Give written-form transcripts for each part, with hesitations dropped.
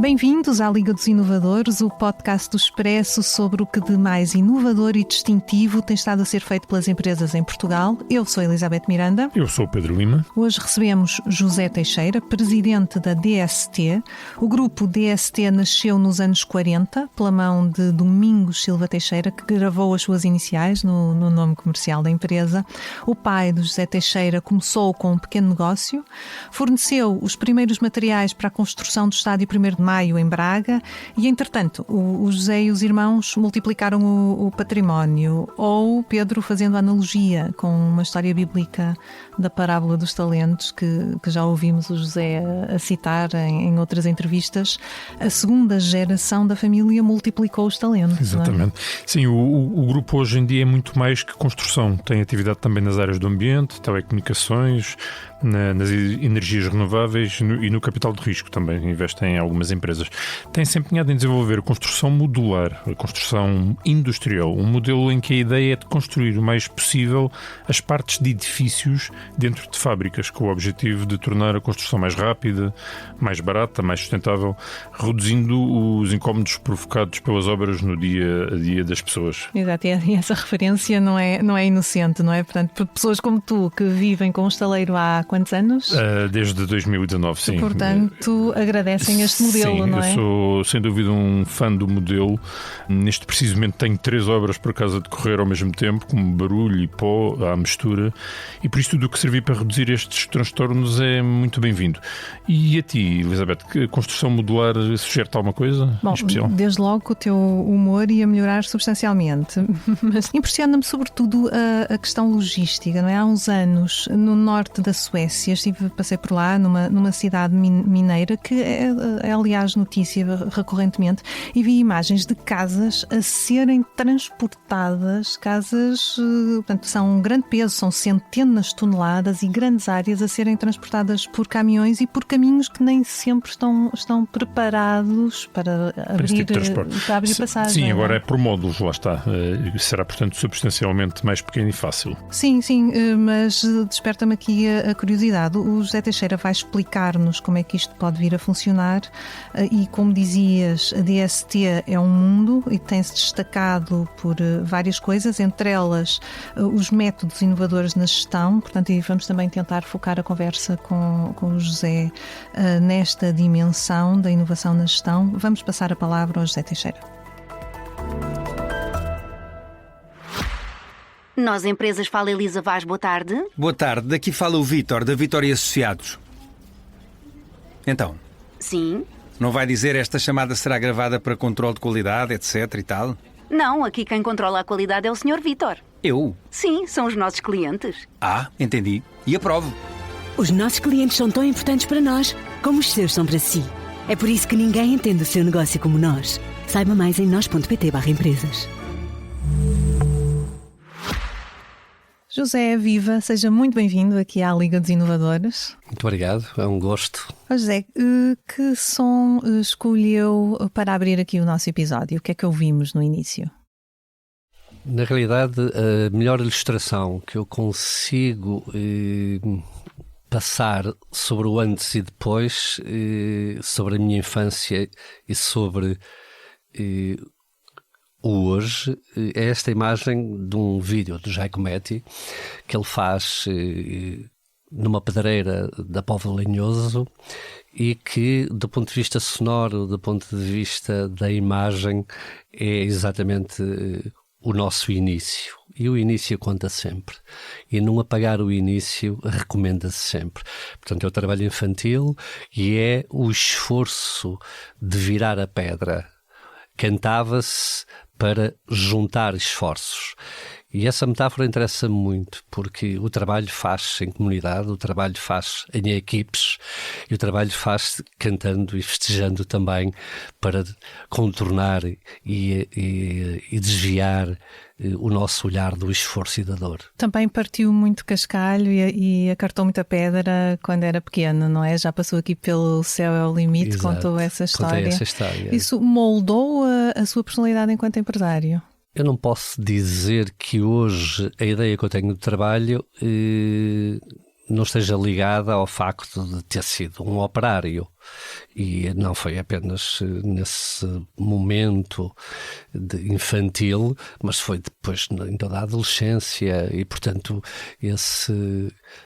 Bem-vindos à Liga dos Inovadores, o podcast do Expresso sobre o que de mais inovador e distintivo tem estado a ser feito pelas empresas em Portugal. Eu sou Elizabeth Miranda. Eu sou o Pedro Lima. Hoje recebemos José Teixeira, presidente da DST. O grupo DST nasceu nos anos 40, pela mão de Domingos Silva Teixeira, que gravou as suas iniciais no nome comercial da empresa. O pai do José Teixeira começou com um pequeno negócio, forneceu os primeiros materiais para a construção do estádio 1º de Maio em Braga e, entretanto, o José e os irmãos multiplicaram o património. Ou Pedro, fazendo analogia com uma história bíblica da parábola dos talentos, que já ouvimos o José a citar em outras entrevistas, a segunda geração da família multiplicou os talentos. Exatamente. Não é? Sim, o grupo hoje em dia é muito mais que construção. Tem atividade também nas áreas do ambiente, telecomunicações, nas energias renováveis e no capital de risco também investem em algumas empresas. Tem-se empenhado em desenvolver a construção modular, a construção industrial, um modelo em que a ideia é de construir o mais possível as partes de edifícios dentro de fábricas, com o objetivo de tornar a construção mais rápida, mais barata, mais sustentável, reduzindo os incómodos provocados pelas obras no dia a dia das pessoas. Exato, e essa referência não é inocente, não é? Portanto, pessoas como tu, que vivem com um estaleiro há quantos anos? Desde 2019, sim. Portanto, agradecem este modelo, sim, não é? Eu sou, sem dúvida, um fã do modelo. Neste preciso momento tenho 3 obras por casa a decorrer ao mesmo tempo, como barulho e pó à mistura, e por isso tudo o que servir para reduzir estes transtornos é muito bem-vindo. E a ti, Elizabeth, que construção modular sugere-te alguma coisa em especial? Desde logo que o teu humor ia melhorar substancialmente, mas impressiona-me sobretudo a questão logística, não é? Há uns anos, no norte da Suécia, passei por lá, numa cidade mineira, que é aliás notícia recorrentemente, e vi imagens de casas a serem transportadas, casas, portanto, são um grande peso, são centenas de toneladas e grandes áreas a serem transportadas por caminhões e por caminhos que nem sempre estão preparados para abrir passagem. Sim, agora é por módulos, lá está. Será, portanto, substancialmente mais pequeno e fácil. Sim, mas desperta-me aqui a curiosidade. O José Teixeira vai explicar-nos como é que isto pode vir a funcionar e, como dizias, a DST é um mundo e tem-se destacado por várias coisas, entre elas os métodos inovadores na gestão, portanto, e vamos também tentar focar a conversa com o José nesta dimensão da inovação na gestão. Vamos passar a palavra ao José Teixeira. Nós Empresas, fala Elisa Vaz, boa tarde. Boa tarde, daqui fala o Vítor, da Vitória Associados. Então? Sim? Não vai dizer esta chamada será gravada para controle de qualidade, etc e tal? Não, aqui quem controla a qualidade é o Sr. Vítor. Eu? Sim, são os nossos clientes. Ah, entendi. E aprovo. Os nossos clientes são tão importantes para nós como os seus são para si. É por isso que ninguém entende o seu negócio como nós. Saiba mais em nós.pt/empresas. José, viva, seja muito bem-vindo aqui à Liga dos Inovadores. Muito obrigado, é um gosto. José, que som escolheu para abrir aqui o nosso episódio? O que é que ouvimos no início? Na realidade, a melhor ilustração que eu consigo passar sobre o antes e depois, sobre a minha infância e sobre o hoje, é esta imagem de um vídeo do Giacometti que ele faz numa pedreira da Póvoa de Lanhoso e que, do ponto de vista sonoro, do ponto de vista da imagem, é exatamente o nosso início. E o início conta sempre. E não apagar o início recomenda-se sempre. Portanto, é o trabalho infantil e é o esforço de virar a pedra. Cantava-se para juntar esforços. E essa metáfora interessa muito, porque o trabalho faz-se em comunidade, o trabalho faz em equipes e o trabalho faz-se cantando e festejando também para contornar e desviar o nosso olhar do esforço e da dor. Também partiu muito cascalho e acartou muita pedra quando era pequeno, não é? Já passou aqui pelo Céu é o Limite. Exato. Contou essa história. Contei essa história. Isso moldou a sua personalidade enquanto empresário? Eu não posso dizer que hoje a ideia que eu tenho do trabalho não esteja ligada ao facto de ter sido um operário. E não foi apenas nesse momento infantil, mas foi depois em toda a adolescência e, portanto,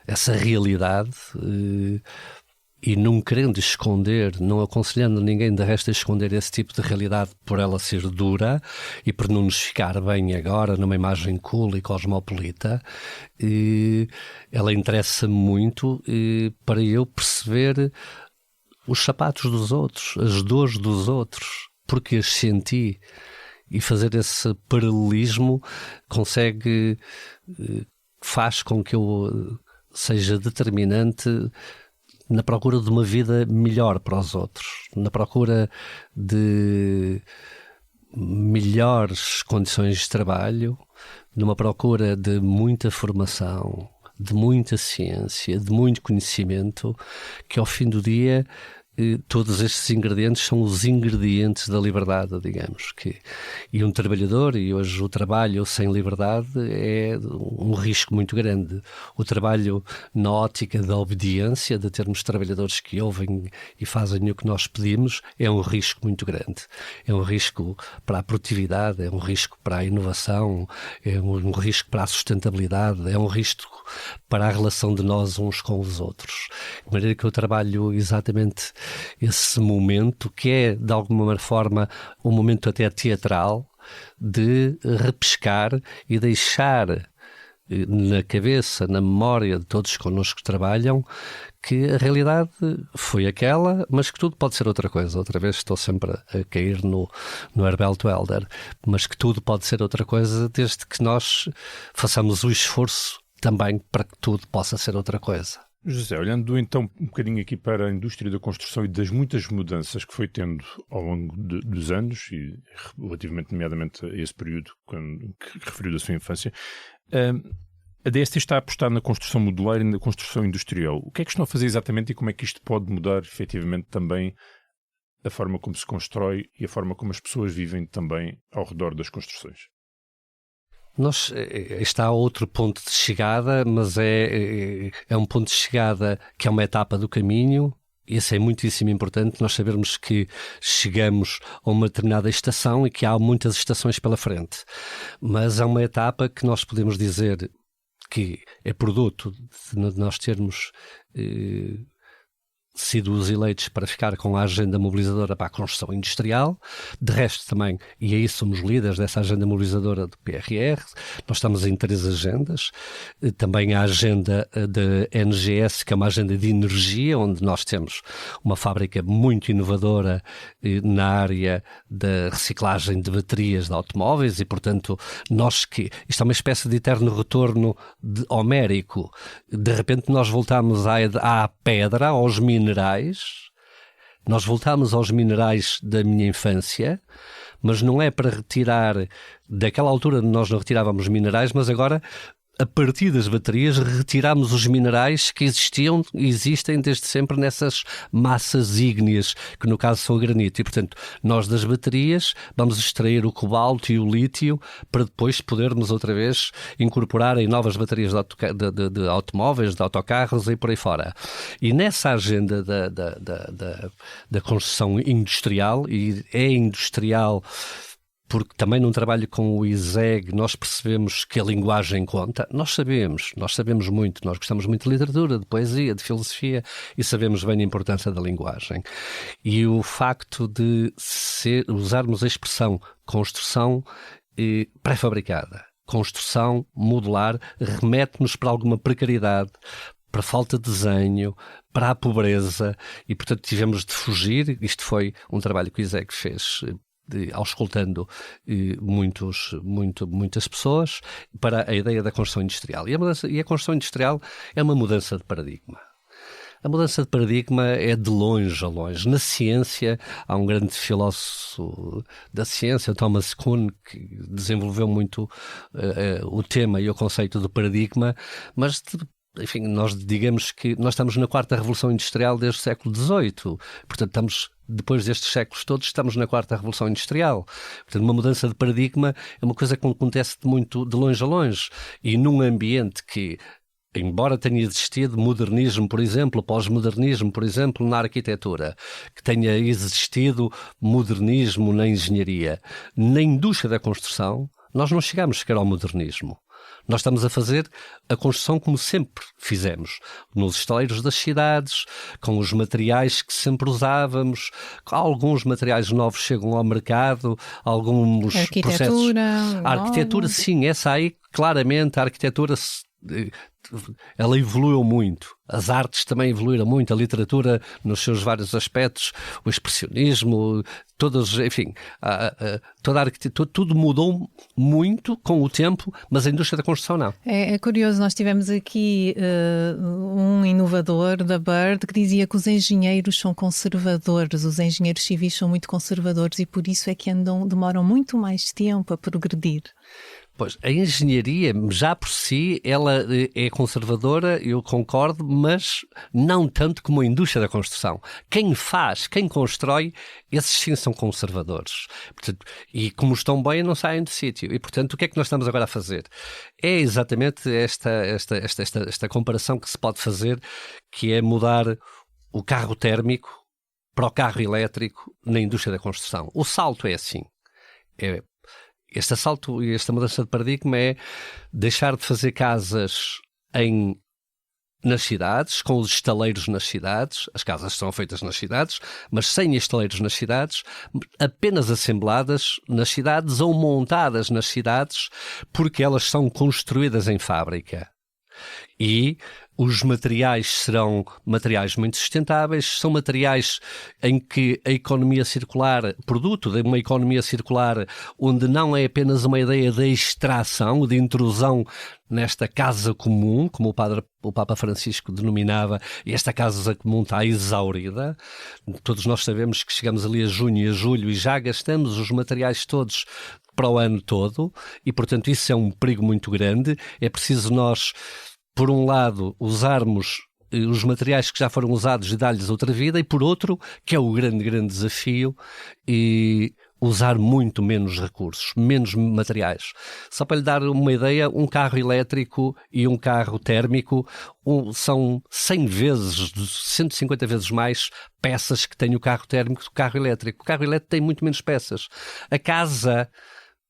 essa realidade... E não querendo esconder, não aconselhando ninguém de resto a esconder esse tipo de realidade por ela ser dura e por não nos ficar bem agora numa imagem cool e cosmopolita, ela interessa-me muito para eu perceber os sapatos dos outros, as dores dos outros, porque as senti, e fazer esse paralelismo faz com que eu seja determinante na procura de uma vida melhor para os outros, na procura de melhores condições de trabalho, numa procura de muita formação, de muita ciência, de muito conhecimento, que ao fim do dia todos estes ingredientes são os ingredientes da liberdade, digamos. E um trabalhador, e hoje o trabalho sem liberdade é um risco muito grande. O trabalho na ótica da obediência, de termos trabalhadores que ouvem e fazem o que nós pedimos, é um risco muito grande. É um risco para a produtividade, é um risco para a inovação, é um risco para a sustentabilidade, é um risco para a relação de nós uns com os outros. De maneira que eu trabalho exatamente esse momento, que é de alguma forma um momento até teatral, de repescar e deixar na cabeça, na memória de todos connosco que trabalham, que a realidade foi aquela, mas que tudo pode ser outra coisa. Outra vez estou sempre a cair no Herbert Welder, mas que tudo pode ser outra coisa desde que nós façamos o esforço também para que tudo possa ser outra coisa. José, olhando então um bocadinho aqui para a indústria da construção e das muitas mudanças que foi tendo ao longo dos anos, e relativamente nomeadamente a esse período que referiu da sua infância, a DST está a apostar na construção modular e na construção industrial. O que é que estão a fazer exatamente e como é que isto pode mudar efetivamente também a forma como se constrói e a forma como as pessoas vivem também ao redor das construções? Está outro ponto de chegada, mas é um ponto de chegada que é uma etapa do caminho. Isso é muitíssimo importante, nós sabermos que chegamos a uma determinada estação e que há muitas estações pela frente. Mas é uma etapa que nós podemos dizer que é produto de nós termos sido os eleitos para ficar com a agenda mobilizadora para a construção industrial. De resto também, e aí somos líderes dessa agenda mobilizadora do PRR, nós estamos em 3 agendas, também a agenda da NGS, que é uma agenda de energia, onde nós temos uma fábrica muito inovadora na área da reciclagem de baterias de automóveis e, portanto, isto é uma espécie de eterno retorno homérico. De repente nós voltamos à pedra, aos minerais. Nós voltamos aos minerais da minha infância, mas não é para retirar, daquela altura nós não retirávamos minerais, mas agora, a partir das baterias, retiramos os minerais que existem desde sempre nessas massas ígneas, que no caso são o granito. E, portanto, nós das baterias vamos extrair o cobalto e o lítio para depois podermos outra vez incorporar em novas baterias de automóveis, de autocarros e por aí fora. E nessa agenda da construção industrial, e é industrial porque também num trabalho com o ISEG nós percebemos que a linguagem conta. Nós sabemos muito, nós gostamos muito de literatura, de poesia, de filosofia e sabemos bem a importância da linguagem. E o facto de usarmos a expressão construção pré-fabricada, construção modular, remete-nos para alguma precariedade, para a falta de desenho, para a pobreza e, portanto, tivemos de fugir. Isto foi um trabalho que o ISEG fez auscultando muitas pessoas para a ideia da construção industrial. E a construção industrial é uma mudança de paradigma. A mudança de paradigma é de longe a longe. Na ciência, há um grande filósofo da ciência, Thomas Kuhn, que desenvolveu muito o tema e o conceito do paradigma, mas enfim, nós digamos que nós estamos na 4ª Revolução Industrial desde o século XVIII. Portanto, depois destes séculos todos, estamos na 4ª Revolução Industrial. Portanto, uma mudança de paradigma é uma coisa que acontece de longe a longe. E num ambiente que embora tenha existido modernismo, por exemplo, pós-modernismo, por exemplo, na arquitetura, que tenha existido modernismo na engenharia, na indústria da construção, nós não chegamos sequer ao modernismo. Nós estamos a fazer a construção como sempre fizemos, nos estaleiros das cidades, com os materiais que sempre usávamos. Alguns materiais novos chegam ao mercado, alguns processos... A arquitetura, sim, essa aí, claramente, a arquitetura... ela evoluiu muito, as artes também evoluíram muito, a literatura nos seus vários aspectos, o expressionismo, enfim, toda a arquitetura, tudo mudou muito com o tempo, mas a indústria da construção não. É curioso, nós tivemos aqui um inovador da Bird que dizia que os engenheiros são conservadores, os engenheiros civis são muito conservadores e por isso é que demoram muito mais tempo a progredir. Pois, a engenharia, já por si, ela é conservadora, eu concordo, mas não tanto como a indústria da construção. Quem faz, quem constrói, esses sim são conservadores. Portanto, e como estão bem, não saem do sítio. E, portanto, o que é que nós estamos agora a fazer? É exatamente esta comparação que se pode fazer, que é mudar o carro térmico para o carro elétrico na indústria da construção. O salto é assim. Este assalto e esta mudança de paradigma é deixar de fazer casas nas cidades, com os estaleiros nas cidades. As casas são feitas nas cidades, mas sem estaleiros nas cidades, apenas assembladas nas cidades ou montadas nas cidades, porque elas são construídas em fábrica. E os materiais serão materiais muito sustentáveis, são materiais em que a economia circular, produto de uma economia circular, onde não é apenas uma ideia de extração, de intrusão nesta casa comum, como o Papa Francisco denominava, e esta casa comum está exaurida. Todos nós sabemos que chegamos ali a junho e a julho e já gastamos os materiais todos para o ano todo, e portanto isso é um perigo muito grande. É preciso nós, por um lado, usarmos os materiais que já foram usados e dar-lhes outra vida, e por outro, que é o grande desafio, e usar muito menos recursos, menos materiais. Só para lhe dar uma ideia, um carro elétrico e um carro térmico são 100 vezes, 150 vezes mais peças que tem o carro térmico do carro elétrico. O carro elétrico tem muito menos peças. A casa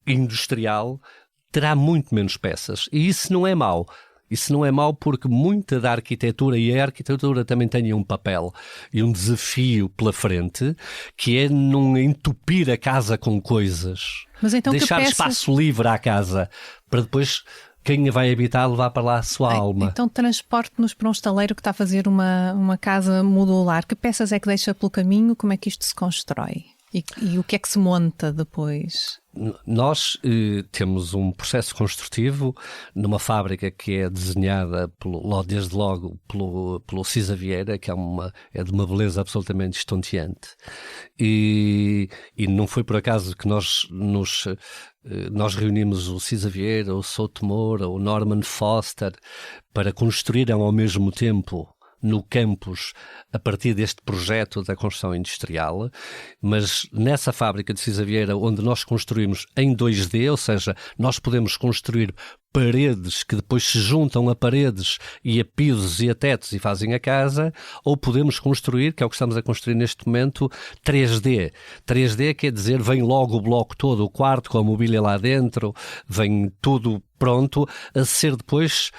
industrial terá muito menos peças, e isso não é mau. Isso não é mau porque muita da arquitetura, e a arquitetura também tem um papel e um desafio pela frente, que é não entupir a casa com coisas. Mas então deixar espaço livre à casa, para depois quem a vai habitar levar para lá a sua alma. Então transporte-nos para um estaleiro que está a fazer uma casa modular. Que peças é que deixa pelo caminho? Como é que isto se constrói? E o que é que se monta depois? Nós temos um processo construtivo numa fábrica que é desenhada desde logo pelo Cisa Vieira, que é de uma beleza absolutamente estonteante. E não foi por acaso que nós reunimos o Cisa Vieira, o Souto Moura, o Norman Foster, para construírem ao mesmo tempo no campus, a partir deste projeto da construção industrial, mas nessa fábrica de Cisa Vieira, onde nós construímos em 2D, ou seja, nós podemos construir paredes que depois se juntam a paredes e a pisos e a tetos e fazem a casa, ou podemos construir, que é o que estamos a construir neste momento, 3D. 3D quer dizer, vem logo o bloco todo, o quarto com a mobília lá dentro, vem tudo pronto a ser depois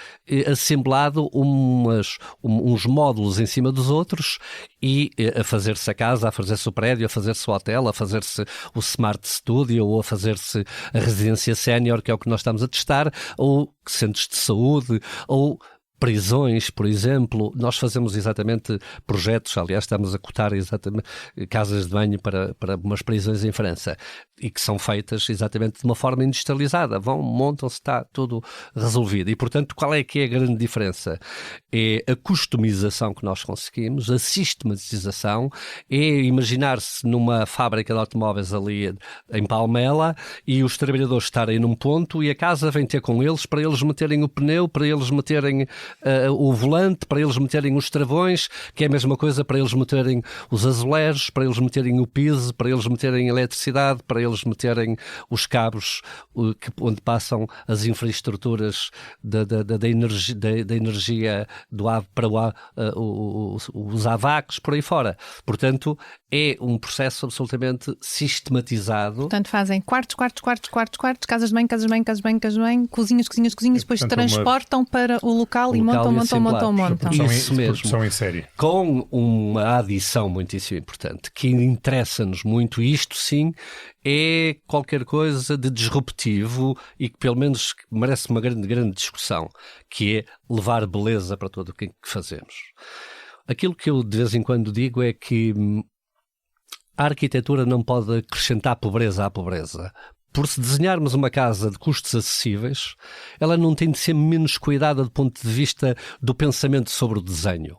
assemblado uns módulos em cima dos outros e a fazer-se a casa, a fazer-se o prédio, a fazer-se o hotel, a fazer-se o Smart Studio ou a fazer-se a residência sénior, que é o que nós estamos a testar, ou centros de saúde, ou prisões, por exemplo. Nós fazemos exatamente projetos, aliás, estamos a cotar exatamente casas de banho para umas prisões em França, e que são feitas exatamente de uma forma industrializada. Montam-se, está tudo resolvido. E, portanto, qual é que é a grande diferença? É a customização que nós conseguimos, a sistematização, é imaginar-se numa fábrica de automóveis ali em Palmela e os trabalhadores estarem num ponto e a casa vem ter com eles para eles meterem o pneu, para eles meterem o volante, para eles meterem os travões, que é a mesma coisa para eles meterem os azulejos, para eles meterem o piso, para eles meterem a eletricidade, para eles meterem os cabos onde passam as infraestruturas da energia do para os AVACs, por aí fora. Portanto, é um processo absolutamente sistematizado. Portanto, fazem quartos, casas de banho, cozinhas, depois transportam para o local e montam. Isso mesmo. Produção em série. Com uma adição muitíssimo importante, que interessa-nos muito, isto sim, é qualquer coisa de disruptivo e que pelo menos merece uma grande discussão, que é levar beleza para tudo o que fazemos. Aquilo que eu de vez em quando digo é que a arquitetura não pode acrescentar pobreza à pobreza. Por se desenharmos uma casa de custos acessíveis, ela não tem de ser menos cuidada do ponto de vista do pensamento sobre o desenho.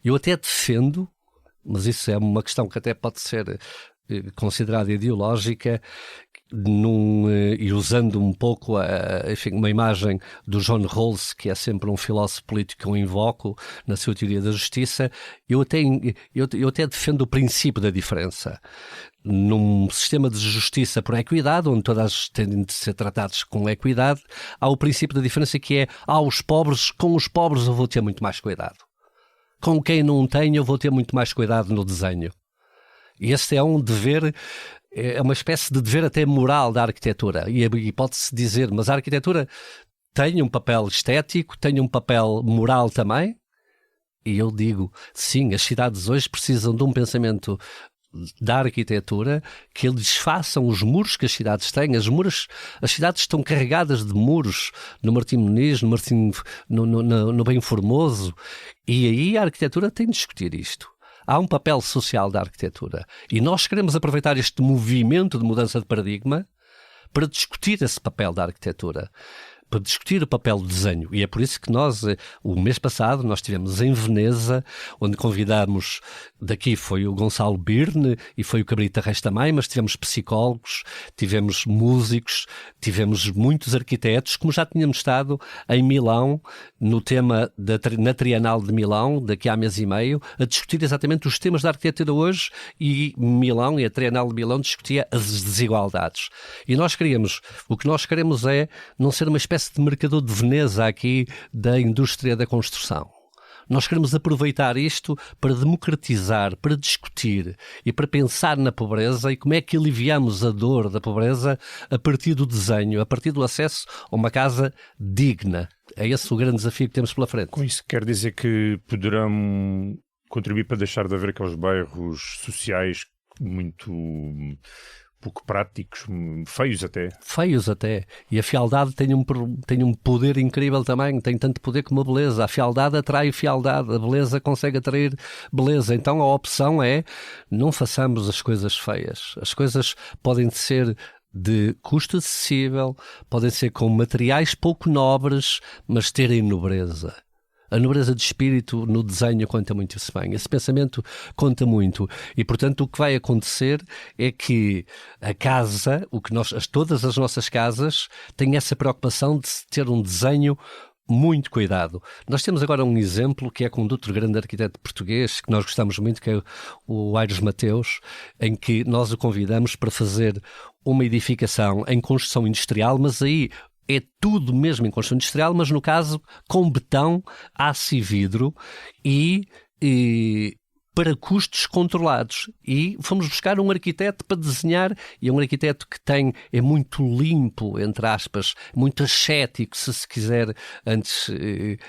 Eu até defendo, mas isso é uma questão que até pode ser considerada ideológica, e usando um pouco uma imagem do John Rawls, que é sempre um filósofo político que eu invoco na sua teoria da justiça, eu até defendo o princípio da diferença. Num sistema de justiça por equidade, onde todas tendem de ser tratadas com equidade, há o princípio da diferença, que é aos pobres, com os pobres eu vou ter muito mais cuidado. Com quem não tem eu vou ter muito mais cuidado no desenho. E esse é um dever, é uma espécie de dever até moral da arquitetura. E pode-se dizer, mas a arquitetura tem um papel estético, tem um papel moral também? E eu digo, sim, as cidades hoje precisam de um pensamento da arquitetura que eles façam os muros que as cidades têm. As cidades estão carregadas de muros no Martim Moniz, no Bem Formoso, e aí a arquitetura tem de discutir isto. Há um papel social da arquitetura e nós queremos aproveitar este movimento de mudança de paradigma para discutir esse papel da arquitetura, para discutir o papel do desenho. E é por isso que nós, o mês passado, nós estivemos em Veneza, onde convidámos, daqui foi o Gonçalo Birne e foi o Cabrita Reis também, mas tivemos psicólogos, tivemos músicos, tivemos muitos arquitetos, como já tínhamos estado em Milão, no tema na Trienal de Milão, daqui a mês e meio, a discutir exatamente os temas da arquitetura hoje, e Milão e a Trienal de Milão discutia as desigualdades. E o que nós queremos é não ser uma espécie de mercador de Veneza aqui da indústria da construção. Nós queremos aproveitar isto para democratizar, para discutir e para pensar na pobreza e como é que aliviamos a dor da pobreza a partir do desenho, a partir do acesso a uma casa digna. É esse o grande desafio que temos pela frente. Com isso quer dizer que poderão contribuir para deixar de haver aqueles bairros sociais muito pouco práticos, feios até. Feios até. E a fealdade tem um poder incrível também, tem tanto poder como a beleza. A fealdade atrai fealdade, a beleza consegue atrair beleza. Então a opção é, não façamos as coisas feias. As coisas podem ser de custo acessível, podem ser com materiais pouco nobres, mas terem nobreza. A nobreza de espírito no desenho conta muito isso bem. Esse pensamento conta muito. E, portanto, o que vai acontecer é que a casa, todas as nossas casas, têm essa preocupação de ter um desenho muito cuidado. Nós temos agora um exemplo que é com um outro grande arquiteto português, que nós gostamos muito, que é o Aires Mateus, em que nós o convidamos para fazer uma edificação em construção industrial, mas aí é tudo mesmo em construção industrial, mas no caso com betão, aço e vidro e para custos controlados. E fomos buscar um arquiteto para desenhar, e é um arquiteto que é muito limpo, entre aspas, muito ascético, se quiser, antes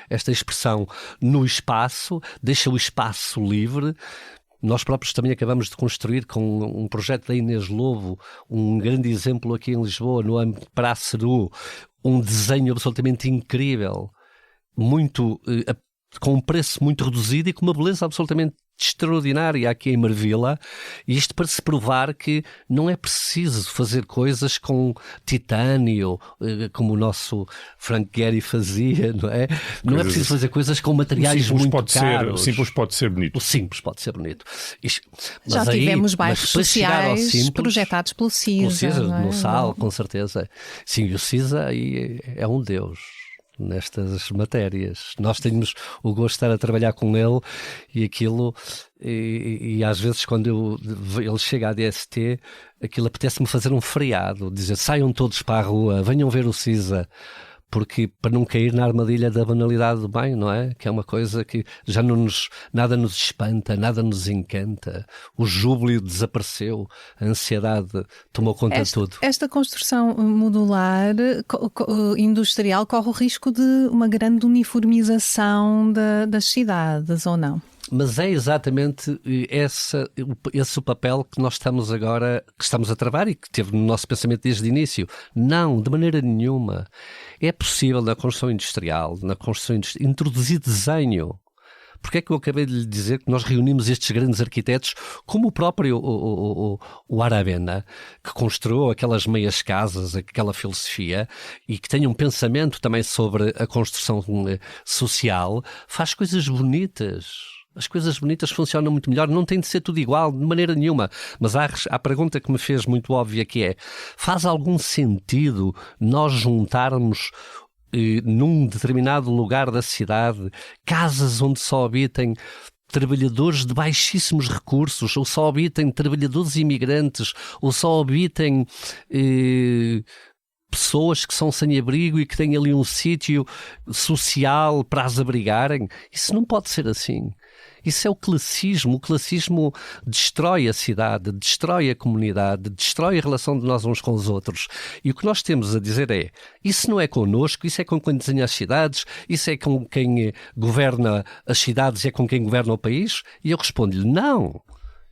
esta expressão, no espaço, deixa o espaço livre. Nós próprios também acabamos de construir com um projeto da Inês Lobo, um grande exemplo aqui em Lisboa, no âmbito para a Ceru, um desenho absolutamente incrível, com um preço muito reduzido e com uma beleza absolutamente extraordinária aqui em Marvila, e isto para se provar que não é preciso fazer coisas com titânio, como o nosso Frank Gehry fazia, não é? Não é preciso fazer coisas com materiais muito caros. O simples pode ser bonito. O simples pode ser bonito. Já tivemos bairros sociais projetados pelo CISA. No Sal, com certeza. Sim, o CISA aí é um deus. nestas matérias. Nós temos o gosto de estar a trabalhar com ele e aquilo, e às vezes quando ele chega à DST, aquilo apetece-me fazer um feriado, dizer, saiam todos para a rua, venham ver o CISA, porque para não cair na armadilha da banalidade do bem, não é? Que é uma coisa que já nada nos espanta, nada nos encanta, o júbilo desapareceu, a ansiedade tomou conta de tudo. Esta construção modular industrial corre o risco de uma grande uniformização das cidades, ou não? Mas é exatamente esse o papel que nós estamos agora, que estamos a travar e que teve no nosso pensamento desde o início. Não, de maneira nenhuma. É possível na construção industrial, introduzir desenho. Porque é que eu acabei de lhe dizer que nós reunimos estes grandes arquitetos, como o próprio o Aravena, que construiu aquelas meias casas, aquela filosofia, e que tem um pensamento também sobre a construção social, faz coisas bonitas. As coisas bonitas funcionam muito melhor, não tem de ser tudo igual, de maneira nenhuma. Mas há a pergunta que me fez muito óbvia, que é, faz algum sentido nós juntarmos num determinado lugar da cidade casas onde só habitem trabalhadores de baixíssimos recursos, ou só habitem trabalhadores imigrantes, ou só habitem pessoas que são sem abrigo e que têm ali um sítio social para as abrigarem? Isso não pode ser assim. Isso é o classismo. O classismo destrói a cidade, destrói a comunidade, destrói a relação de nós uns com os outros. E o que nós temos a dizer é, isso não é connosco, isso é com quem desenha as cidades, isso é com quem governa as cidades e é com quem governa o país? E eu respondo-lhe, não.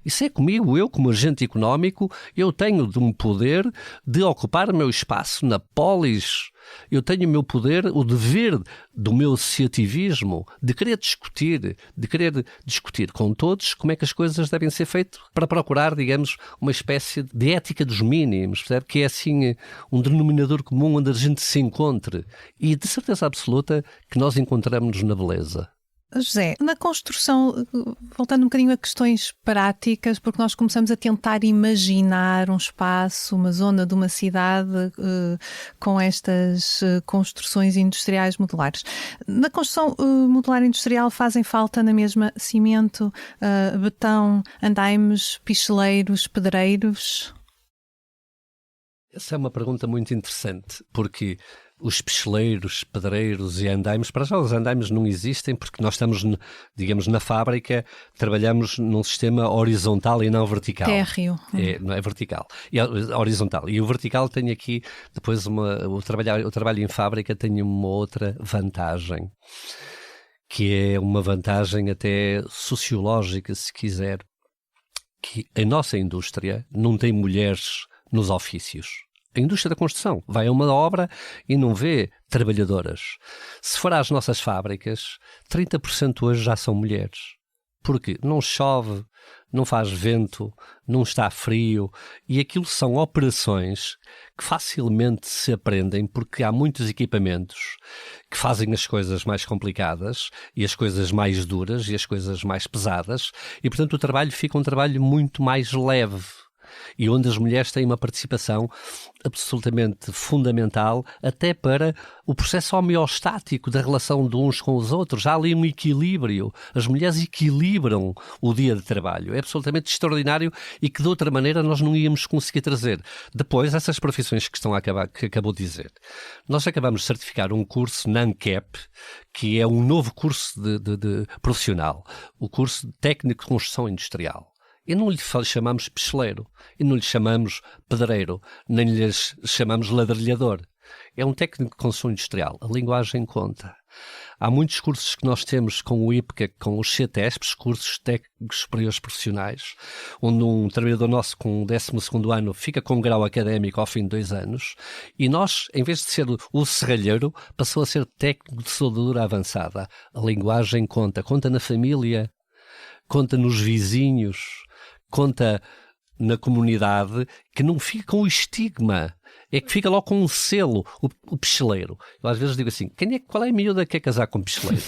Isso é comigo. Eu, como agente económico, eu tenho de um poder de ocupar o meu espaço na polis. Eu tenho o meu poder, o dever do meu associativismo, de querer discutir com todos como é que as coisas devem ser feitas para procurar, digamos, uma espécie de ética dos mínimos, percebe? Que é assim um denominador comum onde a gente se encontre. E de certeza absoluta que nós encontramos-nos na beleza. José, na construção, voltando um bocadinho a questões práticas, porque nós começamos a tentar imaginar um espaço, uma zona de uma cidade com estas construções industriais modulares. Na construção modular industrial fazem falta na mesma cimento, betão, andaimes, picheleiros, pedreiros? Essa é uma pergunta muito interessante, porque os picheleiros, pedreiros e andaimes, para já os andaimes não existem porque nós estamos, digamos, na fábrica, trabalhamos num sistema horizontal e não vertical. Térreo. Não é vertical, é horizontal. E o vertical tem aqui, depois o trabalho em fábrica tem uma outra vantagem, que é uma vantagem até sociológica, se quiser, que a nossa indústria não tem mulheres nos ofícios. A indústria da construção vai a uma obra e não vê trabalhadoras. Se for às nossas fábricas, 30% hoje já são mulheres. Porque não chove, não faz vento, não está frio, e aquilo são operações que facilmente se aprendem porque há muitos equipamentos que fazem as coisas mais complicadas e as coisas mais duras e as coisas mais pesadas, e portanto o trabalho fica um trabalho muito mais leve. E onde as mulheres têm uma participação absolutamente fundamental até para o processo homeostático da relação de uns com os outros. Há ali um equilíbrio. As mulheres equilibram o dia de trabalho. É absolutamente extraordinário e que de outra maneira nós não íamos conseguir trazer. Depois, essas profissões que acabou de dizer. Nós acabamos de certificar um curso na ANCAP, que é um novo curso de profissional, o curso de técnico de construção industrial. E não lhe chamamos picheleiro, e não lhe chamamos pedreiro, nem lhe chamamos ladrilhador. É um técnico de construção industrial. A linguagem conta. Há muitos cursos que nós temos com o IPCA, com os CTESPs, cursos técnicos superiores profissionais, onde um trabalhador nosso com o 12º ano fica com um grau académico ao fim de 2 anos, e nós, em vez de ser o serralheiro, passou a ser técnico de soldadura avançada. A linguagem conta. Conta na família, conta nos vizinhos, conta na comunidade, que não fica com o estigma é que fica logo com um selo, o picheleiro. Eu às vezes digo assim, qual é a miúda que quer casar com picheleiro?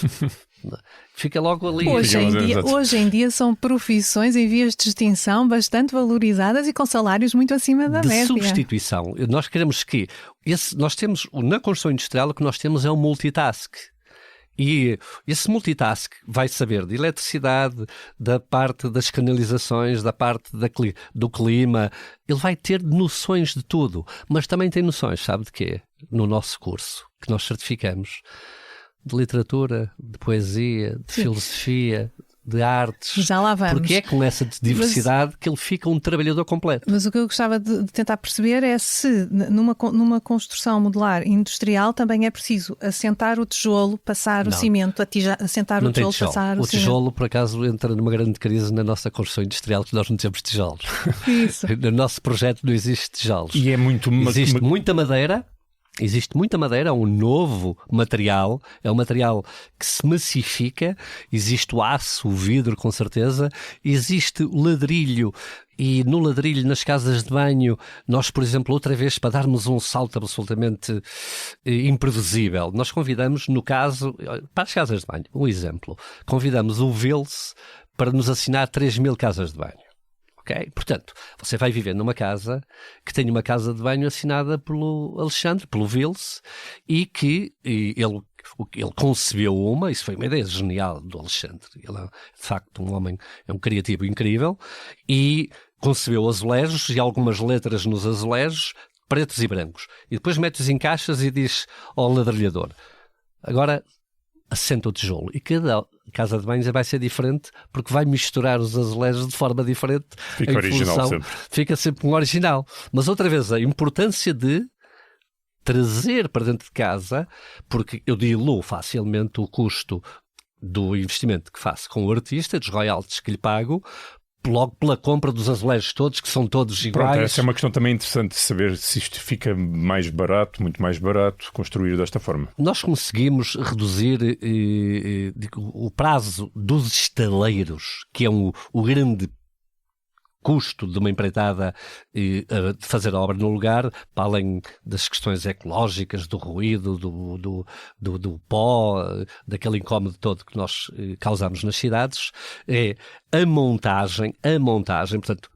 Fica logo ali. Hoje em dia são profissões em vias de extinção bastante valorizadas e com salários muito acima da média. Substituição. Nós queremos que... nós temos, na construção industrial, o que nós temos é um multitask. E esse multitask vai saber de eletricidade, da parte das canalizações, da parte do clima. Ele vai ter noções de tudo, mas também tem noções, sabe de quê? No nosso curso, que nós certificamos, de literatura, de poesia, de filosofia, de artes. Já lá vamos. Porque é com essa diversidade que ele fica um trabalhador completo. Mas o que eu gostava de tentar perceber é se numa construção modular industrial também é preciso assentar o tijolo, passar o cimento, assentar o tijolo, passar o cimento. O tijolo, por acaso, entra numa grande crise na nossa construção industrial, que nós não temos tijolos. Isso. No nosso projeto não existe tijolos. E é muito... Existe muita madeira. Existe muita madeira, é um novo material, é um material que se massifica, existe o aço, o vidro com certeza, existe o ladrilho, e no ladrilho, nas casas de banho, nós, por exemplo, outra vez, para darmos um salto absolutamente imprevisível, nós convidamos, no caso, para as casas de banho, um exemplo, convidamos o Vils para nos assinar 3.000 casas de banho. Okay? Portanto, você vai viver numa casa que tem uma casa de banho assinada pelo Alexandre, pelo Vils, e que ele concebeu isso foi uma ideia genial do Alexandre. Ele é, de facto, um homem, é um criativo incrível, e concebeu azulejos e algumas letras nos azulejos, pretos e brancos. E depois mete-os em caixas e diz ao ladrilhador, agora assenta o tijolo. E cada casa de banho vai ser diferente, porque vai misturar os azulejos de forma diferente. Fica original sempre. Fica sempre um original. Mas outra vez, a importância de trazer para dentro de casa, porque eu diluo facilmente o custo do investimento que faço com o artista, dos royalties que lhe pago, logo pela compra dos azulejos todos, que são todos iguais. Pronto, essa é uma questão também interessante de saber se isto fica mais barato, muito mais barato, construir desta forma. Nós conseguimos reduzir o prazo dos estaleiros, que é o grande custo de uma empreitada de fazer a obra no lugar, para além das questões ecológicas, do ruído, do pó, daquele incómodo todo que nós causamos nas cidades, é a montagem, portanto,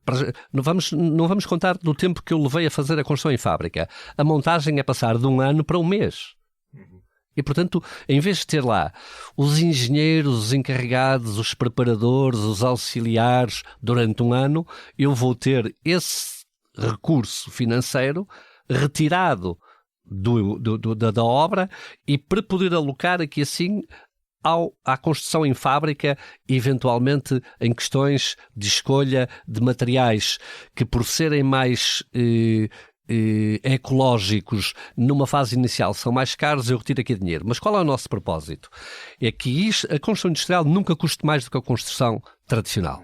não vamos contar do tempo que eu levei a fazer a construção em fábrica. A montagem é passar de um ano para um mês. E, portanto, em vez de ter lá os engenheiros, os encarregados, os preparadores, os auxiliares durante um ano, eu vou ter esse recurso financeiro retirado da obra e para poder alocar aqui assim à construção em fábrica, eventualmente em questões de escolha de materiais que, por serem mais ecológicos numa fase inicial são mais caros, eu retiro aqui dinheiro. Mas qual é o nosso propósito? É que a construção industrial nunca custe mais do que a construção tradicional.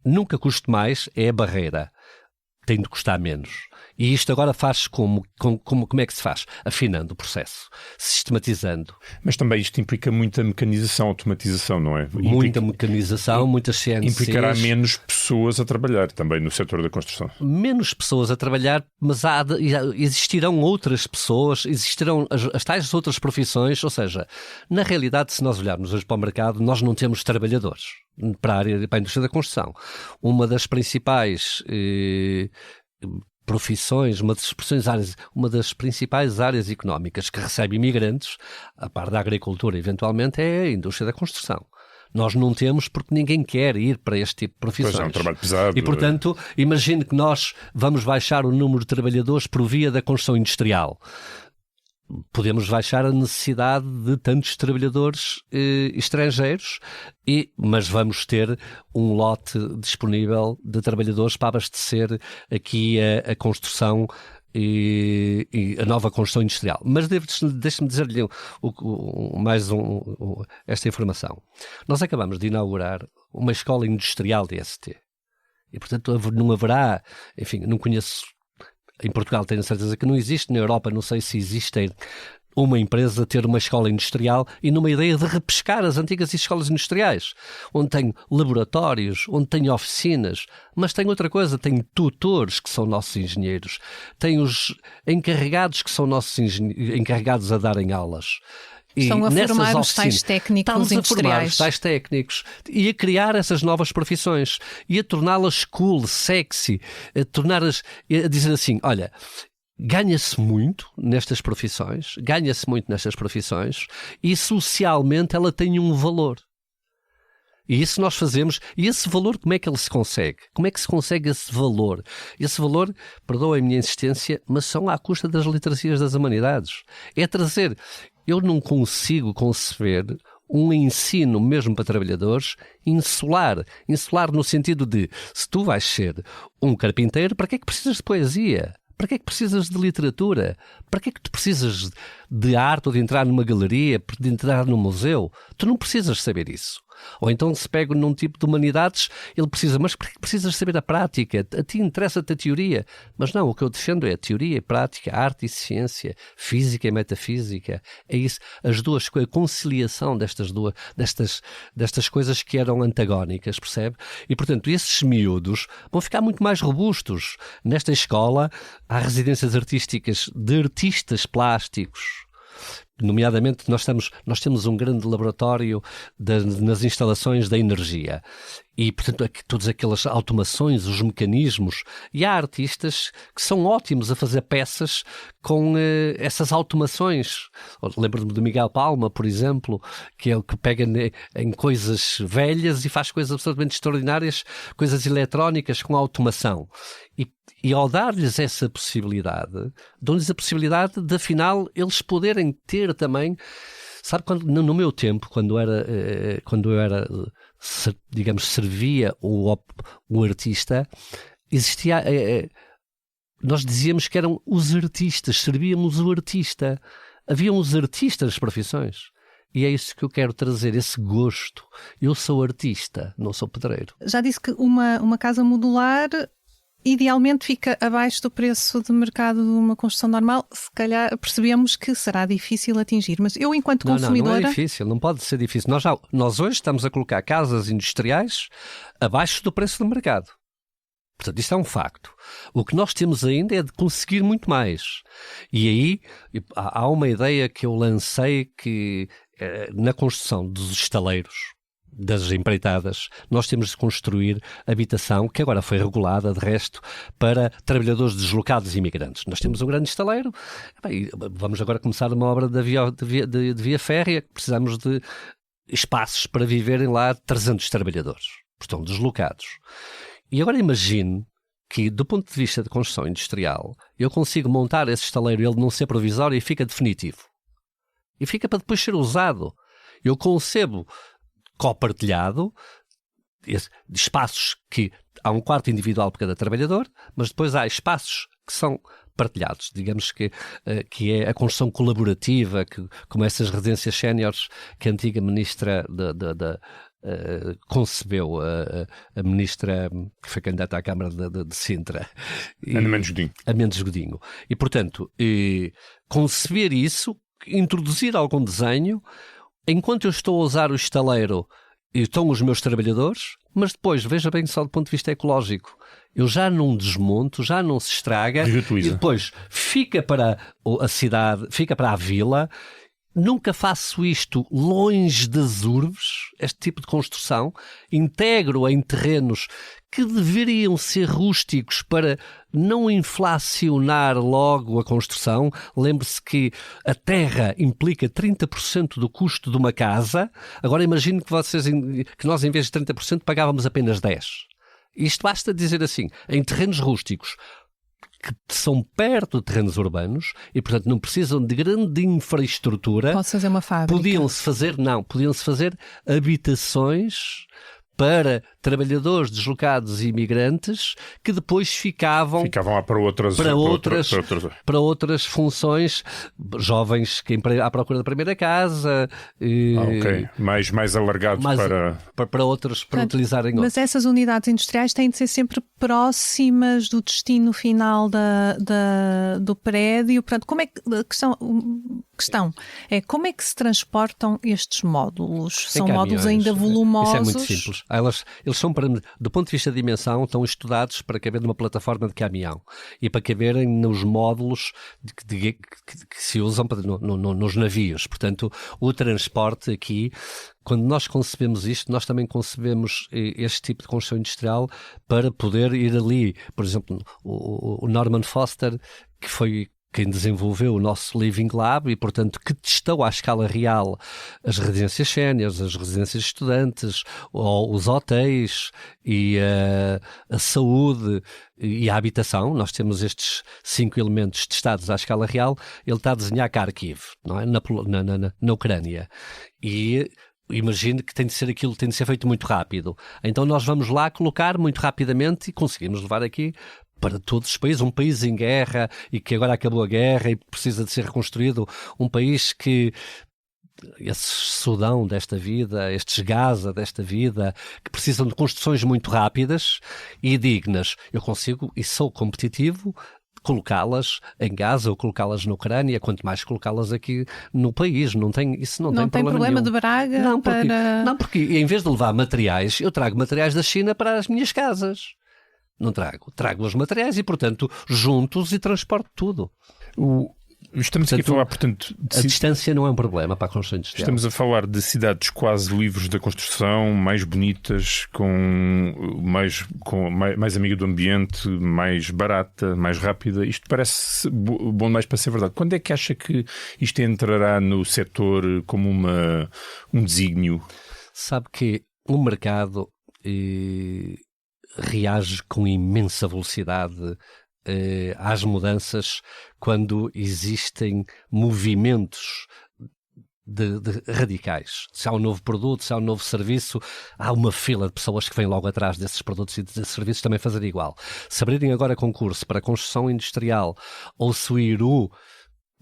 Nunca custe mais, é a barreira. Tem de custar menos. E isto agora faz como é que se faz? Afinando o processo, sistematizando. Mas também isto implica muita mecanização, automatização, não é? Muita mecanização, muitas ciências. Implicará menos pessoas a trabalhar também no setor da construção. Menos pessoas a trabalhar, mas existirão outras pessoas, existirão as tais outras profissões, ou seja, na realidade, se nós olharmos hoje para o mercado, nós não temos trabalhadores para a indústria da construção. Uma das principais profissões, uma das principais áreas económicas que recebe imigrantes, a par da agricultura eventualmente, é a indústria da construção. Nós não temos porque ninguém quer ir para este tipo de profissões. Pois é um trabalho pesado. E, portanto, imagine que nós vamos baixar o número de trabalhadores por via da construção industrial. Podemos baixar a necessidade de tantos trabalhadores estrangeiros, mas vamos ter um lote disponível de trabalhadores para abastecer aqui a construção e a nova construção industrial. Mas deixe-me dizer-lhe esta informação. Nós acabamos de inaugurar uma escola industrial de ST. E, portanto, não haverá, enfim, não conheço. Em Portugal tenho certeza que não existe, na Europa não sei se existem uma empresa ter uma escola industrial e numa ideia de repescar as antigas escolas industriais, onde tem laboratórios, onde tem oficinas, mas tem outra coisa, tem tutores que são nossos engenheiros, tem os encarregados que são nossos encarregados a darem aulas. Estão a formar os oficinas, tais técnicos estamos industriais. A formar os tais técnicos e a criar essas novas profissões e a torná-las cool, sexy, a dizer assim, olha, ganha-se muito nestas profissões e socialmente ela tem um valor. E isso nós fazemos. E esse valor, como é que ele se consegue? Como é que se consegue esse valor? Esse valor, perdoa a minha insistência, mas são à custa das literacias das humanidades. É trazer... Eu não consigo conceber um ensino, mesmo para trabalhadores, insular. Insular no sentido de, se tu vais ser um carpinteiro, para que é que precisas de poesia? Para que é que precisas de literatura? Para que é que tu precisas de arte ou de entrar numa galeria, de entrar num museu? Tu não precisas saber isso. Ou então se pega num tipo de humanidades, ele precisa, mas por que precisas saber a prática? A ti interessa-te a teoria. Mas não, o que eu defendo é a teoria e prática, arte e ciência, física e metafísica. É isso, as duas coisas, a conciliação destas coisas que eram antagónicas, percebe? E, portanto, esses miúdos vão ficar muito mais robustos. Nesta escola há residências artísticas de artistas plásticos. Nomeadamente, nós temos um grande laboratório nas instalações da energia e, portanto, todas aquelas automações, os mecanismos, e há artistas que são ótimos a fazer peças com essas automações. Lembro-me do Miguel Palma, por exemplo, que é o que pega em coisas velhas e faz coisas absolutamente extraordinárias, coisas eletrónicas com automação. E ao dar-lhes essa possibilidade, dão-lhes a possibilidade de, afinal, eles poderem ter também... Sabe, no meu tempo, quando eu era, digamos, servia o artista, existia... nós dizíamos que eram os artistas, servíamos o artista. Haviam os artistas das profissões. E é isso que eu quero trazer, esse gosto. Eu sou artista, não sou pedreiro. Já disse que uma casa modular... idealmente fica abaixo do preço de mercado de uma construção normal. Se calhar percebemos que será difícil atingir, mas eu, enquanto consumidora... Não é difícil, não pode ser difícil. Nós hoje estamos a colocar casas industriais abaixo do preço do mercado. Portanto, isto é um facto. O que nós temos ainda é de conseguir muito mais. E aí há uma ideia que eu lancei que na construção dos estaleiros, das empreitadas, nós temos de construir habitação, que agora foi regulada, de resto, para trabalhadores deslocados e imigrantes. Nós temos um grande estaleiro, vamos agora começar uma obra de via férrea, precisamos de espaços para viverem lá 300 trabalhadores, estão deslocados. E agora imagine que, do ponto de vista de construção industrial, eu consigo montar esse estaleiro, ele não ser provisório e fica definitivo. E fica para depois ser usado. Eu concebo copartilhado, espaços que há um quarto individual para cada trabalhador, mas depois há espaços que são partilhados, digamos que é a construção colaborativa, como essas residências séniores que a antiga ministra concebeu, a ministra que foi candidata à Câmara de Sintra. Ana Mendes Godinho. E, portanto, conceber isso, introduzir algum desenho. Enquanto eu estou a usar o estaleiro, estão os meus trabalhadores, mas depois, veja bem só do ponto de vista ecológico, eu já não desmonto, já não se estraga, Reutiliza. E depois fica para a cidade, fica para a vila. Nunca faço isto longe das urbes, este tipo de construção. Integro em terrenos que deveriam ser rústicos para não inflacionar logo a construção. Lembre-se que a terra implica 30% do custo de uma casa. Agora imagine que nós, em vez de 30%, pagávamos apenas 10%. Isto basta dizer assim, em terrenos rústicos, que são perto de terrenos urbanos e, portanto, não precisam de grande infraestrutura. Posso fazer uma fábrica? Podiam-se fazer habitações para trabalhadores deslocados e imigrantes que depois ficavam lá para outras funções, jovens que à procura da primeira casa. Ok, mais alargados para outros, para utilizarem outros. Mas essas unidades industriais têm de ser sempre próximas do destino final do prédio. Portanto, como é que questão é como é que se transportam estes módulos? São caminhões. módulos ainda volumosos? Isso é muito simples. Eles são, do ponto de vista de dimensão, estão estudados para caber numa plataforma de caminhão e para caberem nos módulos que se usam nos navios. Portanto, o transporte aqui, quando nós concebemos isto, nós também concebemos este tipo de construção industrial para poder ir ali. Por exemplo, o Norman Foster, que foi quem desenvolveu o nosso Living Lab e, portanto, que testou à escala real as residências séniores, as residências de estudantes, ou os hotéis e a saúde e a habitação. Nós temos estes 5 elementos testados à escala real. Ele está a desenhar Kharkiv, não é? Na Ucrânia. E imagine que tem de ser feito muito rápido. Então nós vamos lá colocar muito rapidamente e conseguimos levar aqui para todos os países, um país em guerra e que agora acabou a guerra e precisa de ser reconstruído, um país que esse Sudão desta vida, estes Gaza desta vida, que precisam de construções muito rápidas e dignas. Eu consigo e sou competitivo colocá-las em Gaza ou colocá-las na Ucrânia, quanto mais colocá-las aqui no país. Não tem problema nenhum. De Braga? Porque em vez de levar materiais, eu trago materiais da China para as minhas casas. Não trago os materiais e, portanto, juntos e transporto tudo. Estamos aqui a falar, portanto... A distância não é um problema para a construção industrial. Estamos a falar de cidades quase livres da construção, mais bonitas, mais amiga do ambiente, mais barata, mais rápida. Isto parece bom demais para ser verdade. Quando é que acha que isto entrará no setor como um desígnio? Sabe que o mercado reage com imensa velocidade às mudanças quando existem movimentos de radicais. Se há um novo produto, se há um novo serviço, há uma fila de pessoas que vêm logo atrás desses produtos e desses serviços também fazer igual. Se abrirem agora concurso para construção industrial ou se o IRU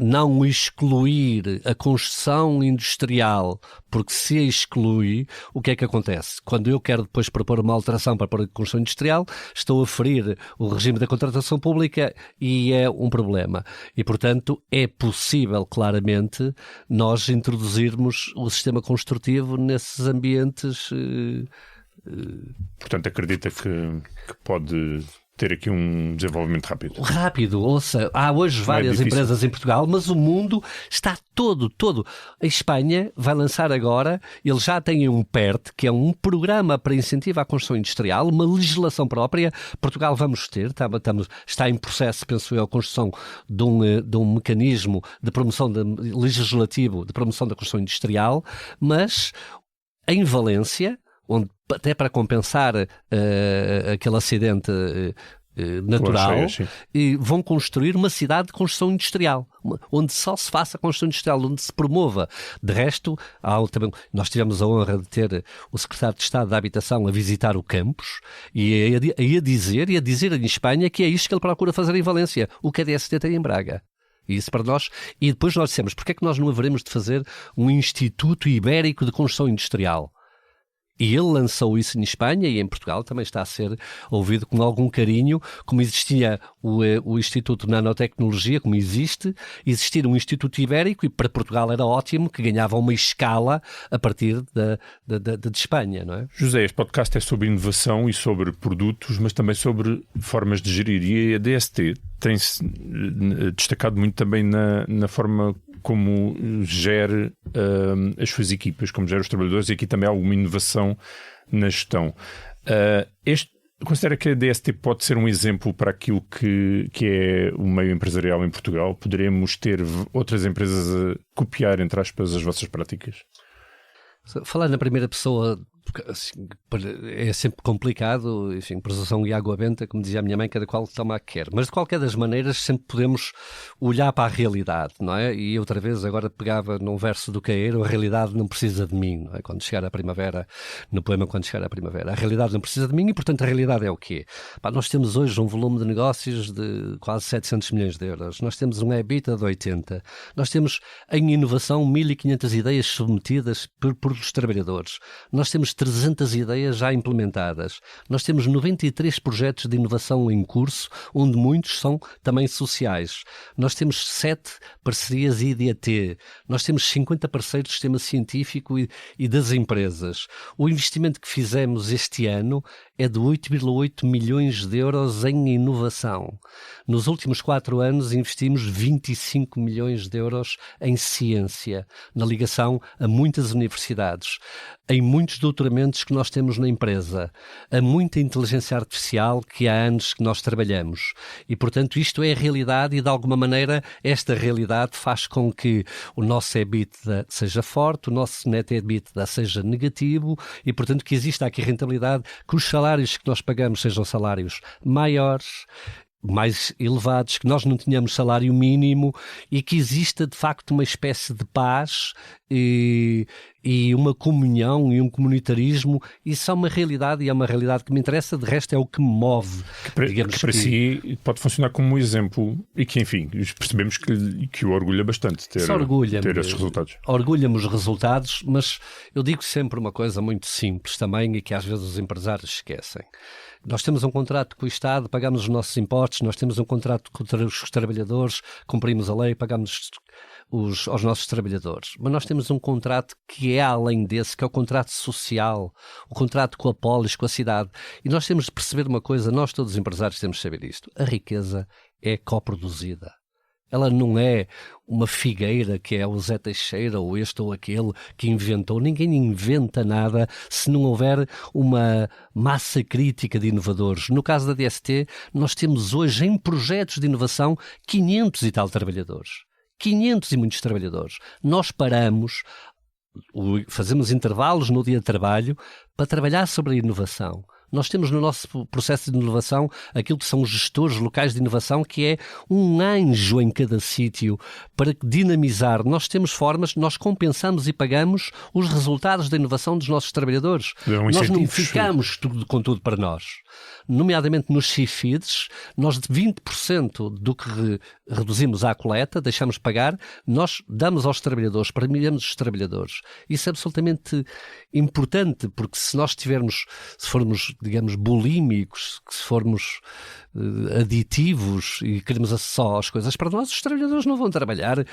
não excluir a construção industrial, porque se a exclui, o que é que acontece? Quando eu quero depois propor uma alteração para pôr a construção industrial, estou a ferir o regime da contratação pública e é um problema. E, portanto, é possível, claramente, nós introduzirmos o sistema construtivo nesses ambientes. Portanto, acredita que pode ter aqui um desenvolvimento rápido. Rápido, ouça, há hoje várias empresas em Portugal, mas o mundo está todo. A Espanha vai lançar agora, eles já têm um PERT, que é um programa para incentivo à construção industrial, uma legislação própria. Portugal vamos ter, está em processo, penso eu, a construção de um mecanismo de promoção legislativo de promoção da construção industrial, mas em Valência, onde até para compensar aquele acidente natural, e vão construir uma cidade de construção industrial, onde só se faça construção industrial, onde se promova. De resto, nós tivemos a honra de ter o Secretário de Estado da Habitação a visitar o campus e a dizer em Espanha que é isto que ele procura fazer em Valência, o que a DST tem em Braga. Isso para nós. E depois nós dissemos, porque é que nós não haveremos de fazer um Instituto Ibérico de Construção Industrial? E ele lançou isso em Espanha e em Portugal também está a ser ouvido com algum carinho, como existia o Instituto de Nanotecnologia, como existir um Instituto Ibérico, e para Portugal era ótimo, que ganhava uma escala a partir de Espanha, não é? José, este podcast é sobre inovação e sobre produtos, mas também sobre formas de gerir, e a DST tem-se destacado muito também na forma como gere as suas equipas, como gera os trabalhadores, e aqui também há alguma inovação na gestão. Considera que a DST pode ser um exemplo para aquilo que é o meio empresarial em Portugal? Poderemos ter outras empresas a copiar, entre aspas, as vossas práticas? Falar na primeira pessoa assim, é sempre complicado, enfim, presunção e água benta, como dizia a minha mãe, cada qual toma a que quer. Mas de qualquer das maneiras sempre podemos olhar para a realidade, não é? E outra vez agora pegava num verso do Caeiro, a realidade não precisa de mim, não é? Quando chegar a primavera, no poema Quando Chegar a Primavera. A realidade não precisa de mim e, portanto, a realidade é o quê? Nós temos hoje um volume de negócios de quase 700 milhões de euros. Nós temos um EBITDA de 80. Nós temos, em inovação, 1.500 ideias submetidas por os trabalhadores. Nós temos 300 ideias já implementadas. Nós temos 93 projetos de inovação em curso, onde muitos são também sociais. Nós temos 7 parcerias IDT. Nós temos 50 parceiros do sistema científico e das empresas. O investimento que fizemos este ano é de 8,8 milhões de euros em inovação. Nos últimos 4 anos investimos 25 milhões de euros em ciência, na ligação a muitas universidades, em muitos doutoramentos que nós temos na empresa, a muita inteligência artificial que há anos que nós trabalhamos. E, portanto, isto é a realidade e, de alguma maneira, esta realidade faz com que o nosso EBITDA seja forte, o nosso net EBITDA seja negativo e, portanto, que exista aqui rentabilidade, que os salários que nós pagamos sejam salários maiores, mais elevados, que nós não tenhamos salário mínimo e que exista de facto uma espécie de paz e uma comunhão e um comunitarismo. Isso é uma realidade e é uma realidade que me interessa, de resto é o que me move. Que para si pode funcionar como um exemplo e que, enfim, percebemos que o orgulha bastante ter esses resultados. Orgulha-me os resultados, mas eu digo sempre uma coisa muito simples também e que às vezes os empresários esquecem. Nós temos um contrato com o Estado, pagamos os nossos impostos, nós temos um contrato com os trabalhadores, cumprimos a lei, pagamos aos nossos trabalhadores. Mas nós temos um contrato que é além desse, que é o contrato social, o contrato com a polis, com a cidade. E nós temos de perceber uma coisa, nós todos os empresários temos de saber isto. A riqueza é coproduzida. Ela não é uma figueira que é o Zé Teixeira ou este ou aquele que inventou. Ninguém inventa nada se não houver uma massa crítica de inovadores. No caso da DST, nós temos hoje em projetos de inovação 500 e tal trabalhadores. 500 e muitos trabalhadores. Nós paramos, fazemos intervalos no dia de trabalho para trabalhar sobre a inovação. Nós temos no nosso processo de inovação aquilo que são os gestores locais de inovação, que é um anjo em cada sítio para dinamizar. Nós temos formas, nós compensamos e pagamos os resultados da inovação dos nossos trabalhadores. Nós não ficamos com tudo para nós. Nomeadamente nos CIFIDs, nós de 20% do que reduzimos à coleta, deixamos pagar, nós damos aos trabalhadores, premiamos os trabalhadores. Isso é absolutamente importante, porque se formos, digamos, bulímicos, se formos aditivos e queremos só as coisas para nós, os trabalhadores não vão trabalhar,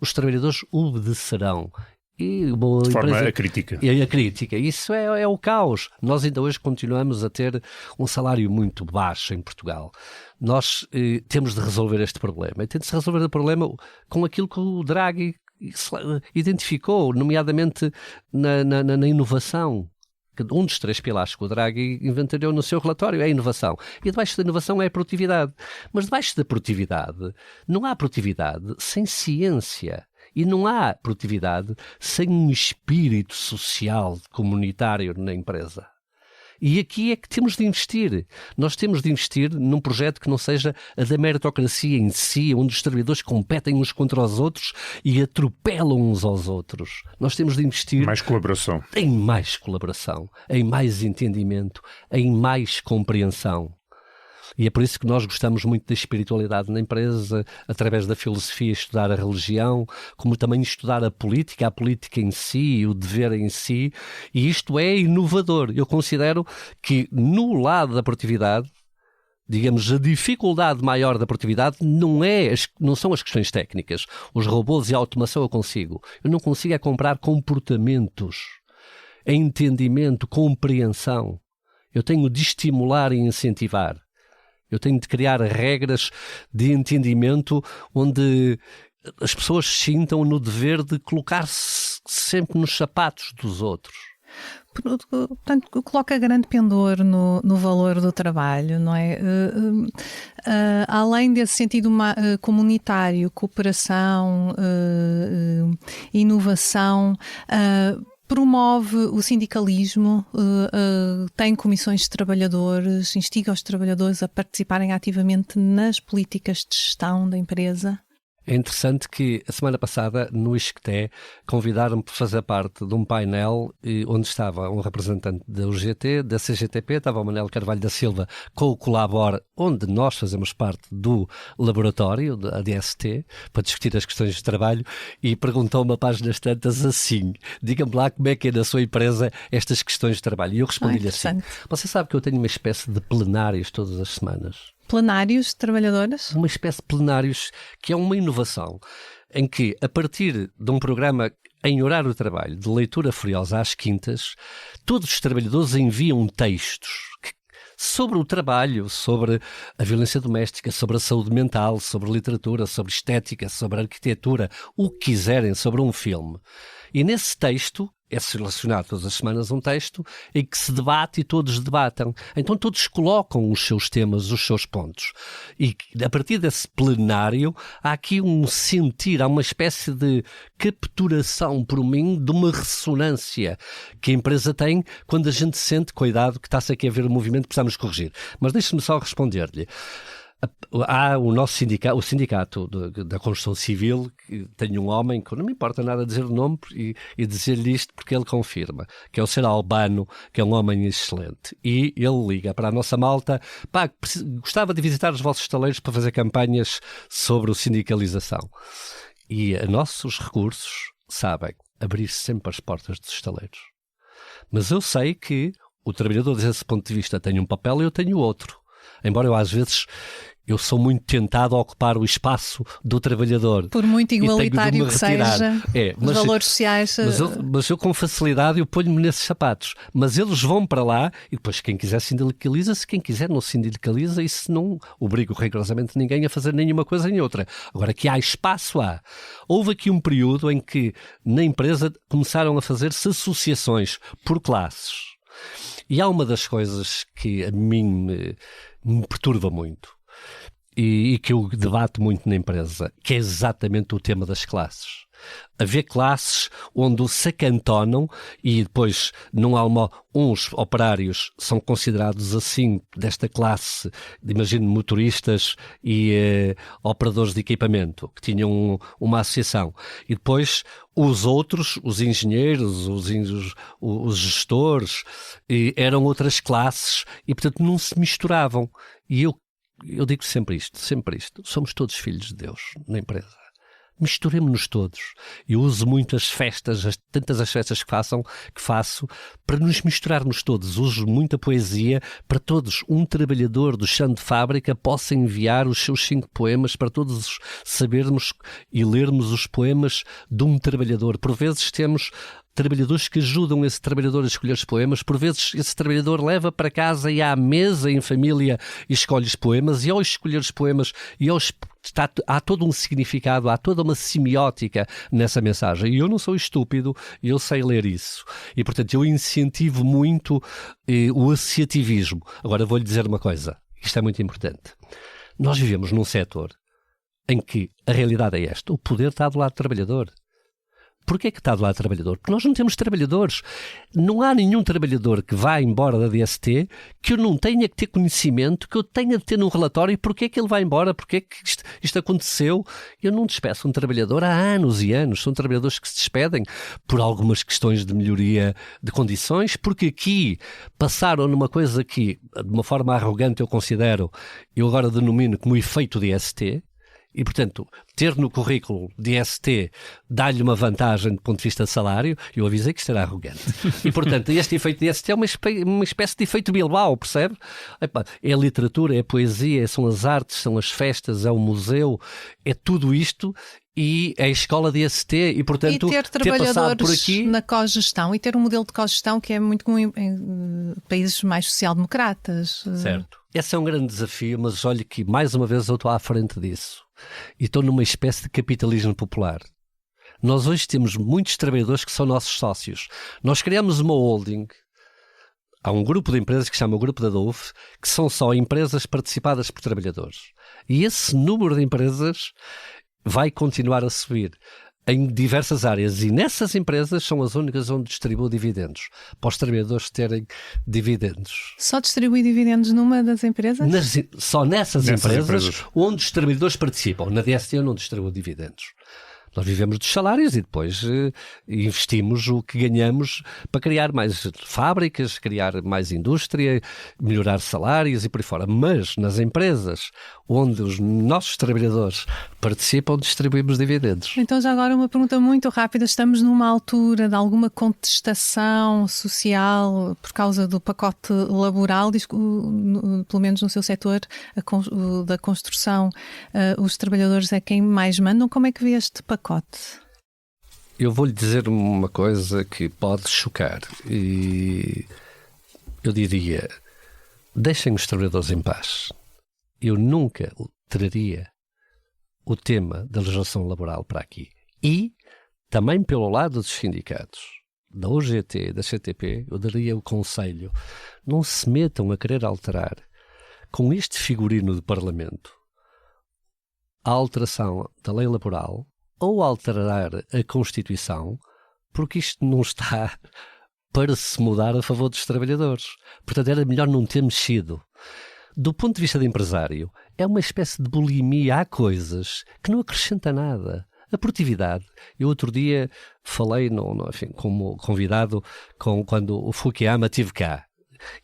os trabalhadores obedecerão. De forma acrítica. A crítica. Isso é o caos. Nós ainda hoje continuamos a ter um salário muito baixo em Portugal. Nós temos de resolver este problema. E tem de se resolver o problema com aquilo que o Draghi identificou, nomeadamente na inovação. Um dos 3 pilares que o Draghi inventariou no seu relatório é a inovação. E debaixo da inovação é a produtividade. Mas debaixo da produtividade, não há produtividade sem ciência. E não há produtividade sem um espírito social, comunitário na empresa. E aqui é que temos de investir. Nós temos de investir num projeto que não seja a da meritocracia em si, onde os trabalhadores competem uns contra os outros e atropelam uns aos outros. Nós temos de investir mais colaboração. Em mais colaboração, em mais entendimento, em mais compreensão. E é por isso que nós gostamos muito da espiritualidade na empresa, através da filosofia, estudar a religião, como também estudar a política em si, o dever em si, e isto é inovador. Eu considero que no lado da produtividade, digamos, a dificuldade maior da produtividade não são as questões técnicas. Os robôs e a automação eu consigo. Eu não consigo é comprar comportamentos, entendimento, compreensão. Eu tenho de estimular e incentivar. Eu tenho de criar regras de entendimento onde as pessoas se sintam no dever de colocar-se sempre nos sapatos dos outros. Portanto, coloca grande pendor no valor do trabalho, não é? Além desse sentido comunitário, cooperação, inovação, promove o sindicalismo, tem comissões de trabalhadores, instiga os trabalhadores a participarem ativamente nas políticas de gestão da empresa? É interessante que a semana passada, no Isqueté, convidaram-me para fazer parte de um painel onde estava um representante da UGT, da CGTP, estava o Manuel Carvalho da Silva com o Colabor, onde nós fazemos parte do laboratório, da DST, para discutir as questões de trabalho, e perguntou-me a páginas tantas assim: diga-me lá como é que é na sua empresa estas questões de trabalho. E eu respondi-lhe assim: você sabe que eu tenho uma espécie de plenários todas as semanas? Plenários de trabalhadoras? Uma espécie de plenários que é uma inovação, em que, a partir de um programa em horário de trabalho, de leitura furiosa às quintas, todos os trabalhadores enviam textos sobre o trabalho, sobre a violência doméstica, sobre a saúde mental, sobre literatura, sobre estética, sobre arquitetura, o que quiserem, sobre um filme. E nesse texto é selecionado todas as semanas um texto em que se debate e todos debatem. Então todos colocam os seus temas, os seus pontos. E a partir desse plenário há aqui um sentir, há uma espécie de capturação por mim de uma ressonância que a empresa tem quando a gente sente, cuidado, que está-se aqui a ver o movimento que precisamos corrigir. Mas deixe-me só responder-lhe. Há o nosso sindicato, o sindicato da construção civil, que tem um homem que não me importa nada dizer o nome e dizer-lhe isto porque ele confirma, que é o Sr. Albano, que é um homem excelente. E ele liga para a nossa malta: pá, gostava de visitar os vossos estaleiros para fazer campanhas sobre a sindicalização. E a nossos recursos sabem abrir sempre as portas dos estaleiros. Mas eu sei que o trabalhador, desse ponto de vista, tem um papel e eu tenho outro. Embora eu, às vezes, eu sou muito tentado a ocupar o espaço do trabalhador. Por muito igualitário que seja, os valores sociais... Mas eu com facilidade eu ponho-me nesses sapatos. Mas eles vão para lá e depois quem quiser sindicaliza-se, quem quiser não sindicaliza, e se não obrigo rigorosamente ninguém a fazer nenhuma coisa nem outra. Agora, que há espaço, há. Houve aqui um período em que na empresa começaram a fazer-se associações por classes. E há uma das coisas que a mim me perturba muito e que eu debato muito na empresa, que é exatamente o tema das classes. Haver classes onde se acantonam e depois não há uns operários são considerados assim, desta classe, imagino motoristas e operadores de equipamento, que tinham uma associação. E depois os outros, os engenheiros, os gestores, eram outras classes e, portanto, não se misturavam. E eu digo sempre isto, somos todos filhos de Deus na empresa. Misturemos-nos todos. Eu uso muito as festas, tantas as festas que faço, para nos misturarmos todos. Uso muita poesia para todos. Um trabalhador do chão de fábrica possa enviar os seus 5 poemas para todos sabermos e lermos os poemas de um trabalhador. Por vezes temos trabalhadores que ajudam esse trabalhador a escolher os poemas. Por vezes esse trabalhador leva para casa e à mesa em família e escolhe os poemas, e ao escolher os poemas há todo um significado, há toda uma semiótica nessa mensagem. E eu não sou estúpido, eu sei ler isso. E, portanto, eu incentivo muito o associativismo. Agora vou-lhe dizer uma coisa, isto é muito importante. Nós vivemos num setor em que a realidade é esta: o poder está do lado do trabalhador. Porquê que está do lado do trabalhador? Porque nós não temos trabalhadores. Não há nenhum trabalhador que vá embora da DST que eu não tenha que ter conhecimento, que eu tenha de ter num relatório porquê que ele vai embora, porquê que isto aconteceu. Eu não despeço um trabalhador há anos e anos. São trabalhadores que se despedem por algumas questões de melhoria de condições, porque aqui passaram numa coisa que, de uma forma arrogante, eu agora denomino como efeito DST. E, portanto, ter no currículo DST dá-lhe uma vantagem do ponto de vista de salário. Eu avisei que isto era arrogante. E, portanto, este efeito DST é uma espécie de efeito Bilbao, percebe? É a literatura, é a poesia, são as artes, são as festas, é o museu, é tudo isto. E é a escola DST e, portanto, ter trabalhadores por aqui na cogestão e ter um modelo de cogestão que é muito comum em países mais social-democratas. Certo. Esse é um grande desafio, mas olha que, mais uma vez, eu estou à frente disso. E estou numa espécie de capitalismo popular. Nós hoje temos muitos trabalhadores que são nossos sócios. Nós criamos uma holding. Há um grupo de empresas que se chama o Grupo da DOUF, que são só empresas participadas por trabalhadores. E esse número de empresas vai continuar a subir. em diversas áreas, e nessas empresas são as únicas onde distribui dividendos, para os trabalhadores terem dividendos. Só distribui dividendos numa das empresas? Só nessas empresas onde os trabalhadores participam. Na DST eu não distribuo dividendos. Nós vivemos dos salários e depois investimos o que ganhamos para criar mais fábricas, criar mais indústria, melhorar salários e por aí fora. Mas nas empresas onde os nossos trabalhadores participam, distribuímos dividendos. Então já agora uma pergunta muito rápida. Estamos numa altura de alguma contestação social por causa do pacote laboral, diz que, pelo menos no seu setor da construção, os trabalhadores é quem mais mandam. Como é que vê este pacote? Eu vou-lhe dizer uma coisa que pode chocar e eu diria, deixem os trabalhadores em paz. Eu nunca traria o tema da legislação laboral para aqui. E também pelo lado dos sindicatos, da UGT, da CTP, eu daria o conselho, não se metam a querer alterar com este figurino de Parlamento a alteração da lei laboral ou alterar a Constituição, porque isto não está para se mudar a favor dos trabalhadores. Portanto, era melhor não ter mexido. Do ponto de vista de empresário, é uma espécie de bulimia. Há coisas que não acrescenta nada. A produtividade. Eu outro dia falei, enfim, como convidado, quando o Fukuyama esteve cá.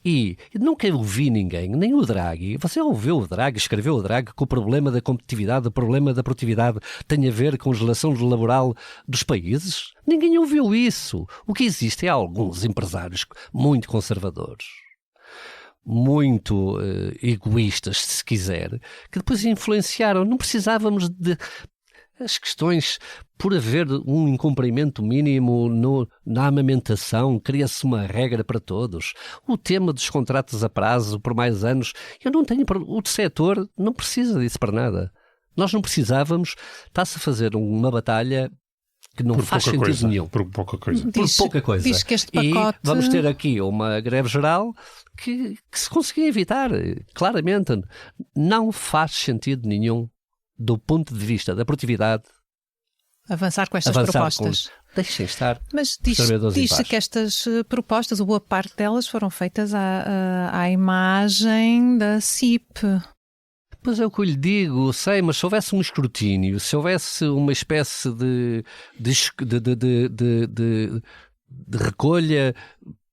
E nunca ouvi ninguém, nem o Draghi. Você ouviu o Draghi, escreveu o Draghi que o problema da competitividade, o problema da produtividade tem a ver com a legislação laboral dos países? Ninguém ouviu isso. O que existe é alguns empresários muito conservadores, muito egoístas, se quiser, que depois influenciaram. Não precisávamos de... As questões, por haver um incumprimento mínimo na amamentação, cria-se uma regra para todos. O tema dos contratos a prazo por mais anos, o setor não precisa disso para nada. Nós não precisávamos, está-se a fazer uma batalha que não faz sentido nenhum. Por pouca coisa. Por pouca coisa. Diz que este pacote... E vamos ter aqui uma greve geral que se conseguia evitar. Claramente, não faz sentido nenhum do ponto de vista da produtividade, avançar com estas propostas. Deixem estar. Mas diz-se que estas propostas, ou boa parte delas, foram feitas à imagem da CIP. Pois é o que eu lhe digo, sei, mas se houvesse um escrutínio, se houvesse uma espécie de recolha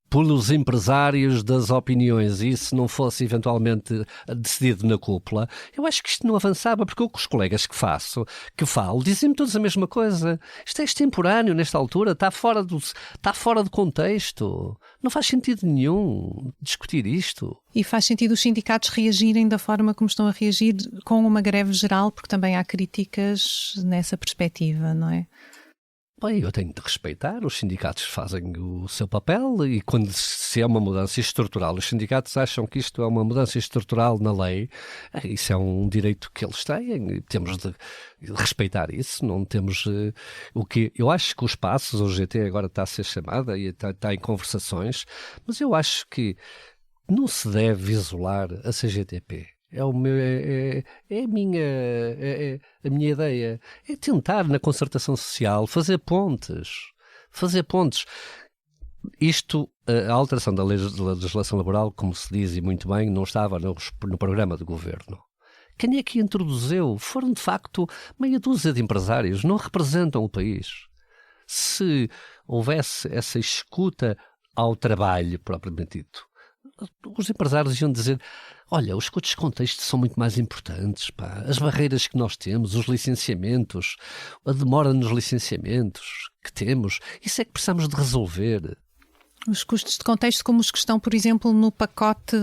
pelos empresários das opiniões e isso não fosse eventualmente decidido na cúpula, eu acho que isto não avançava, porque os colegas que falo, dizem-me todos a mesma coisa. Isto é extemporâneo nesta altura, está fora de contexto. Não faz sentido nenhum discutir isto. E faz sentido os sindicatos reagirem da forma como estão a reagir com uma greve geral, porque também há críticas nessa perspectiva, não é? Bem, eu tenho de respeitar, os sindicatos fazem o seu papel e quando se é uma mudança estrutural, os sindicatos acham que isto é uma mudança estrutural na lei, isso é um direito que eles têm, temos de respeitar isso, não temos o que... Eu acho que os passos, o GT agora está a ser chamada e está em conversações, mas eu acho que não se deve isolar a CGTP. A minha ideia é tentar na concertação social fazer pontes. Isto, a alteração da legislação laboral, como se diz e muito bem, não estava no programa de governo. Quem é que introduziu? Foram de facto meia dúzia de empresários, não representam o país. Se houvesse essa escuta ao trabalho propriamente dito, os empresários iam dizer: olha, os custos de contexto são muito mais importantes, pá. As barreiras que nós temos, os licenciamentos, a demora nos licenciamentos que temos, isso é que precisamos de resolver. Os custos de contexto, como os que estão, por exemplo, no pacote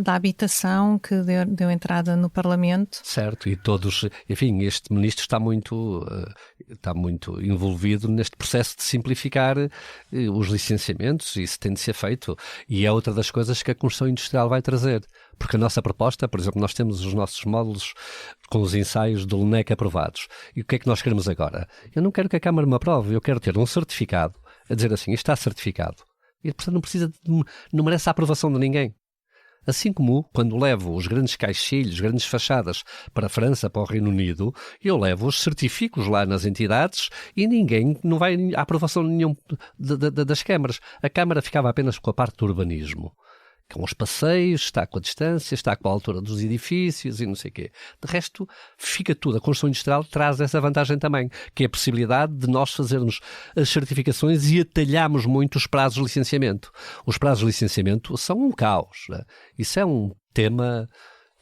da habitação que deu entrada no Parlamento. Certo, e todos, enfim, este ministro está muito envolvido neste processo de simplificar os licenciamentos, e isso tem de ser feito. E é outra das coisas que a construção industrial vai trazer. Porque a nossa proposta, por exemplo, nós temos os nossos módulos com os ensaios do LNEC aprovados. E o que é que nós queremos agora? Eu não quero que a Câmara me aprove, eu quero ter um certificado a dizer assim, isto está certificado. E, portanto, não merece a aprovação de ninguém. Assim como quando levo os grandes caixilhos, grandes fachadas para a França, para o Reino Unido, eu levo-os, certifico-os lá nas entidades e ninguém, não vai à aprovação nenhuma das câmaras. A Câmara ficava apenas com a parte do urbanismo, com os passeios, está com a distância, está com a altura dos edifícios e não sei o quê. De resto, fica tudo. A construção industrial traz essa vantagem também, que é a possibilidade de nós fazermos as certificações e atalharmos muito os prazos de licenciamento. Os prazos de licenciamento são um caos, né? Isso é um tema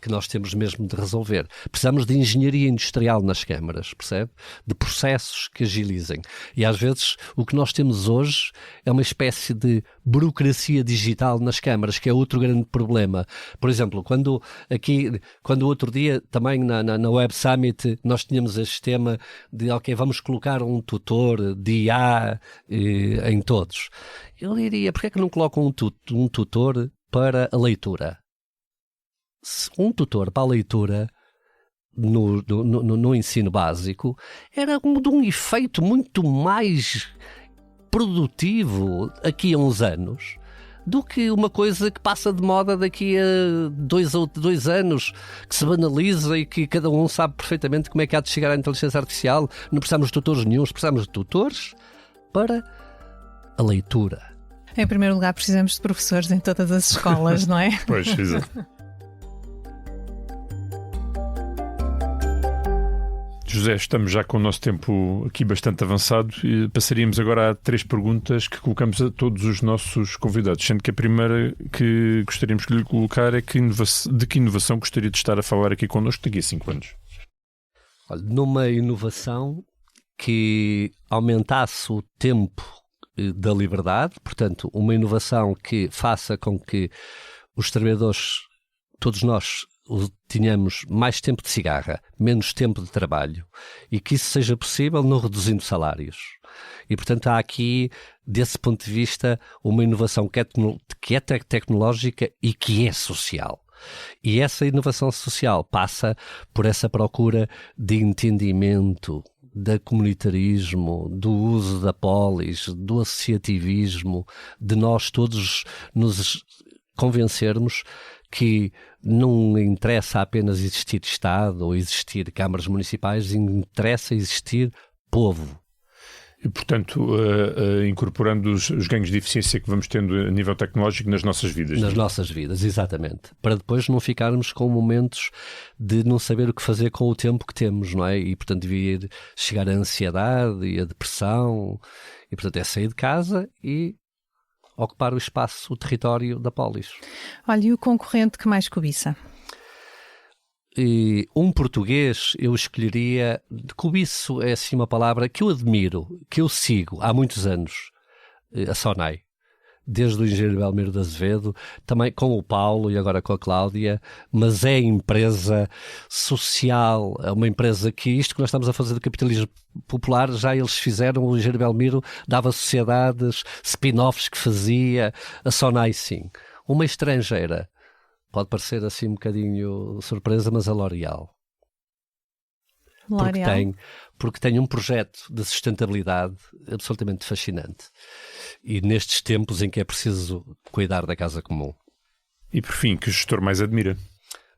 que nós temos mesmo de resolver. Precisamos de engenharia industrial nas câmaras, percebe? De processos que agilizem. E às vezes o que nós temos hoje é uma espécie de burocracia digital nas câmaras, que é outro grande problema. Por exemplo, quando outro dia também na Web Summit nós tínhamos este tema de, ok, vamos colocar um tutor de IA em todos. Eu diria, porque é que não colocam um tutor para a leitura? Um tutor para a leitura no ensino básico era de um efeito muito mais produtivo aqui a uns anos do que uma coisa que passa de moda daqui a 2 anos, que se banaliza e que cada um sabe perfeitamente como é que há de chegar à inteligência artificial. Não precisamos de tutores nenhuns, precisamos de tutores para a leitura. Em primeiro lugar, precisamos de professores em todas as escolas, não é? Pois, exato. José, estamos já com o nosso tempo aqui bastante avançado e passaríamos agora a 3 perguntas que colocamos a todos os nossos convidados, sendo que a primeira que gostaríamos de lhe colocar é de que inovação gostaria de estar a falar aqui connosco daqui a 5 anos? Olha, numa inovação que aumentasse o tempo da liberdade, portanto, uma inovação que faça com que os trabalhadores, todos nós, tenhamos mais tempo de cigarra, menos tempo de trabalho e que isso seja possível não reduzindo salários. E, portanto, há aqui, desse ponto de vista, uma inovação que é tecnológica e que é social. E essa inovação social passa por essa procura de entendimento, de comunitarismo, do uso da polis, do associativismo, de nós todos nos convencermos que não interessa apenas existir Estado ou existir câmaras municipais, interessa existir povo. E, portanto, incorporando os ganhos de eficiência que vamos tendo a nível tecnológico nas nossas vidas. Nas nossas vidas, exatamente. Para depois não ficarmos com momentos de não saber o que fazer com o tempo que temos, não é? E, portanto, devia chegar a ansiedade e a depressão. E, portanto, é sair de casa e ocupar o espaço, o território da polis. Olha, e o concorrente que mais cobiça? E um português eu escolheria, cobiço é assim uma palavra que eu admiro, que eu sigo há muitos anos, a Sonai. Desde o engenheiro Belmiro de Azevedo, também com o Paulo e agora com a Cláudia, mas é empresa social, é uma empresa que isto que nós estamos a fazer do capitalismo popular, já eles fizeram, o engenheiro Belmiro dava sociedades, spin-offs que fazia, a Sonai sim. Uma estrangeira, pode parecer assim um bocadinho surpresa, mas a L'Oréal. Porque tem um projeto de sustentabilidade absolutamente fascinante. E nestes tempos em que é preciso cuidar da casa comum. E por fim, que gestor mais admira?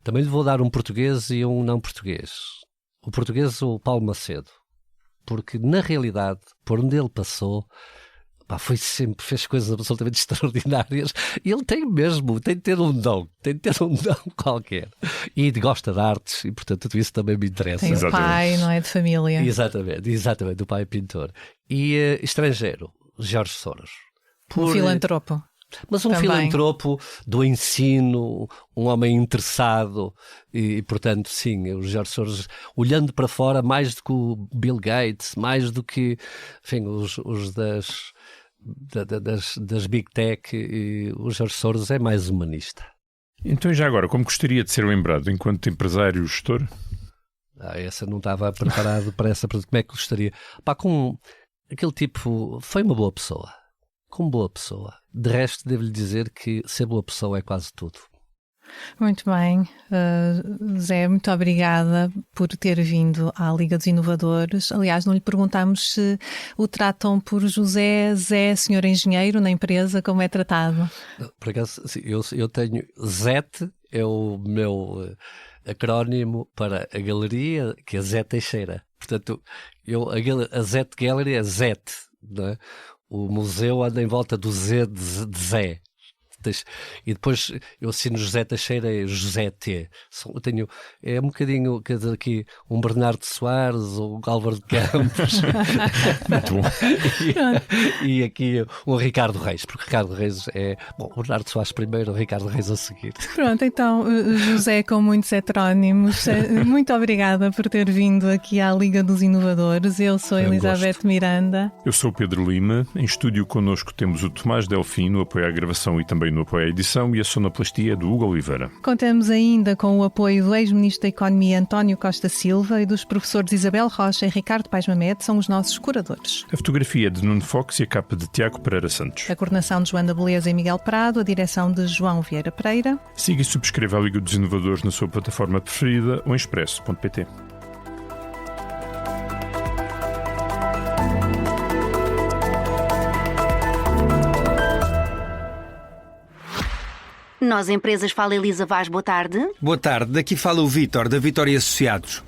Também lhe vou dar um português e um não português. O português, o Paulo Macedo. Porque na realidade, por onde ele passou, fez coisas absolutamente extraordinárias e ele tem de ter um dom qualquer e gosta de artes e portanto tudo isso também me interessa. Tem o pai, não é, de família. Exatamente, o pai é pintor. E estrangeiro, Jorge Soros. Um filantropo. Mas um filantropo do ensino, um homem interessado e portanto sim, o Jorge Soros olhando para fora mais do que o Bill Gates, mais do que enfim, os das Big Tech, e o Jorge Soros é mais humanista. Então já agora, como gostaria de ser lembrado enquanto empresário gestor? Essa não estava preparado para essa pergunta. Como é que gostaria? Com aquele tipo, foi uma boa pessoa. Como boa pessoa. De resto, devo-lhe dizer que ser boa pessoa é quase tudo. Muito bem. Zé, muito obrigada por ter vindo à Liga dos Inovadores. Aliás, não lhe perguntámos se o tratam por José, Zé, senhor engenheiro na empresa, como é tratado. Por acaso, eu tenho ZET, é o meu acrónimo para a galeria, que é Zé Teixeira. Portanto, a ZET Gallery é ZET, não é? O museu anda em volta do Z de Zé. E depois eu assino José Teixeira e José T. Eu tenho, é um bocadinho, quer dizer, aqui um Bernardo Soares ou um Álvaro de Campos. Muito bom. E aqui um Ricardo Reis, porque Ricardo Reis é, bom, o Bernardo Soares primeiro, o Ricardo Reis a seguir. Pronto, então, José com muitos heterónimos, muito obrigada por ter vindo aqui à Liga dos Inovadores. Eu sou Elizabeth Miranda. Eu sou o Pedro Lima. Em estúdio connosco temos o Tomás Delfim, no apoio à gravação e também no apoio à edição, e a sonoplastia do Hugo Oliveira. Contamos ainda com o apoio do ex-ministro da Economia António Costa Silva e dos professores Isabel Rocha e Ricardo Paes Mamed, são os nossos curadores. A fotografia é de Nuno Fox e a capa de Tiago Pereira Santos. A coordenação de Joana Beleza e Miguel Prado, a direção de João Vieira Pereira. Siga e subscreva a Liga dos Inovadores na sua plataforma preferida ou em expresso.pt. Nós, empresas Fala Elisa Vaz, boa tarde. Boa tarde, daqui fala o Vítor, da Vitória Associados.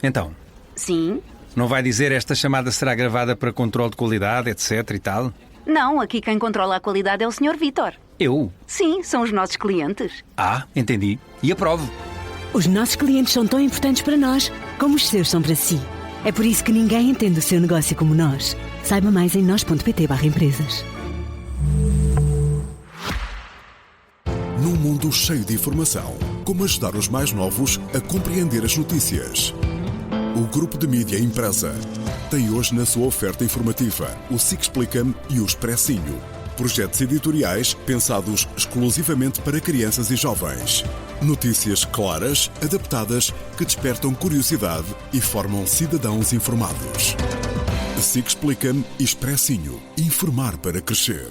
Então, Sim. não vai dizer esta chamada será gravada para controle de qualidade, etc e tal? Não, aqui quem controla a qualidade é o Sr. Vítor. Eu? Sim, são os nossos clientes. Ah, entendi. E aprovo. Os nossos clientes são tão importantes para nós como os seus são para si. É por isso que ninguém entende o seu negócio como nós. Saiba mais em nós.pt/empresas. Num mundo cheio de informação, como ajudar os mais novos a compreender as notícias? O Grupo de Mídia Impressa tem hoje na sua oferta informativa o SIC Explica-me e o Expressinho. Projetos editoriais pensados exclusivamente para crianças e jovens. Notícias claras, adaptadas, que despertam curiosidade e formam cidadãos informados. SIC Explica-me e Expressinho. Informar para crescer.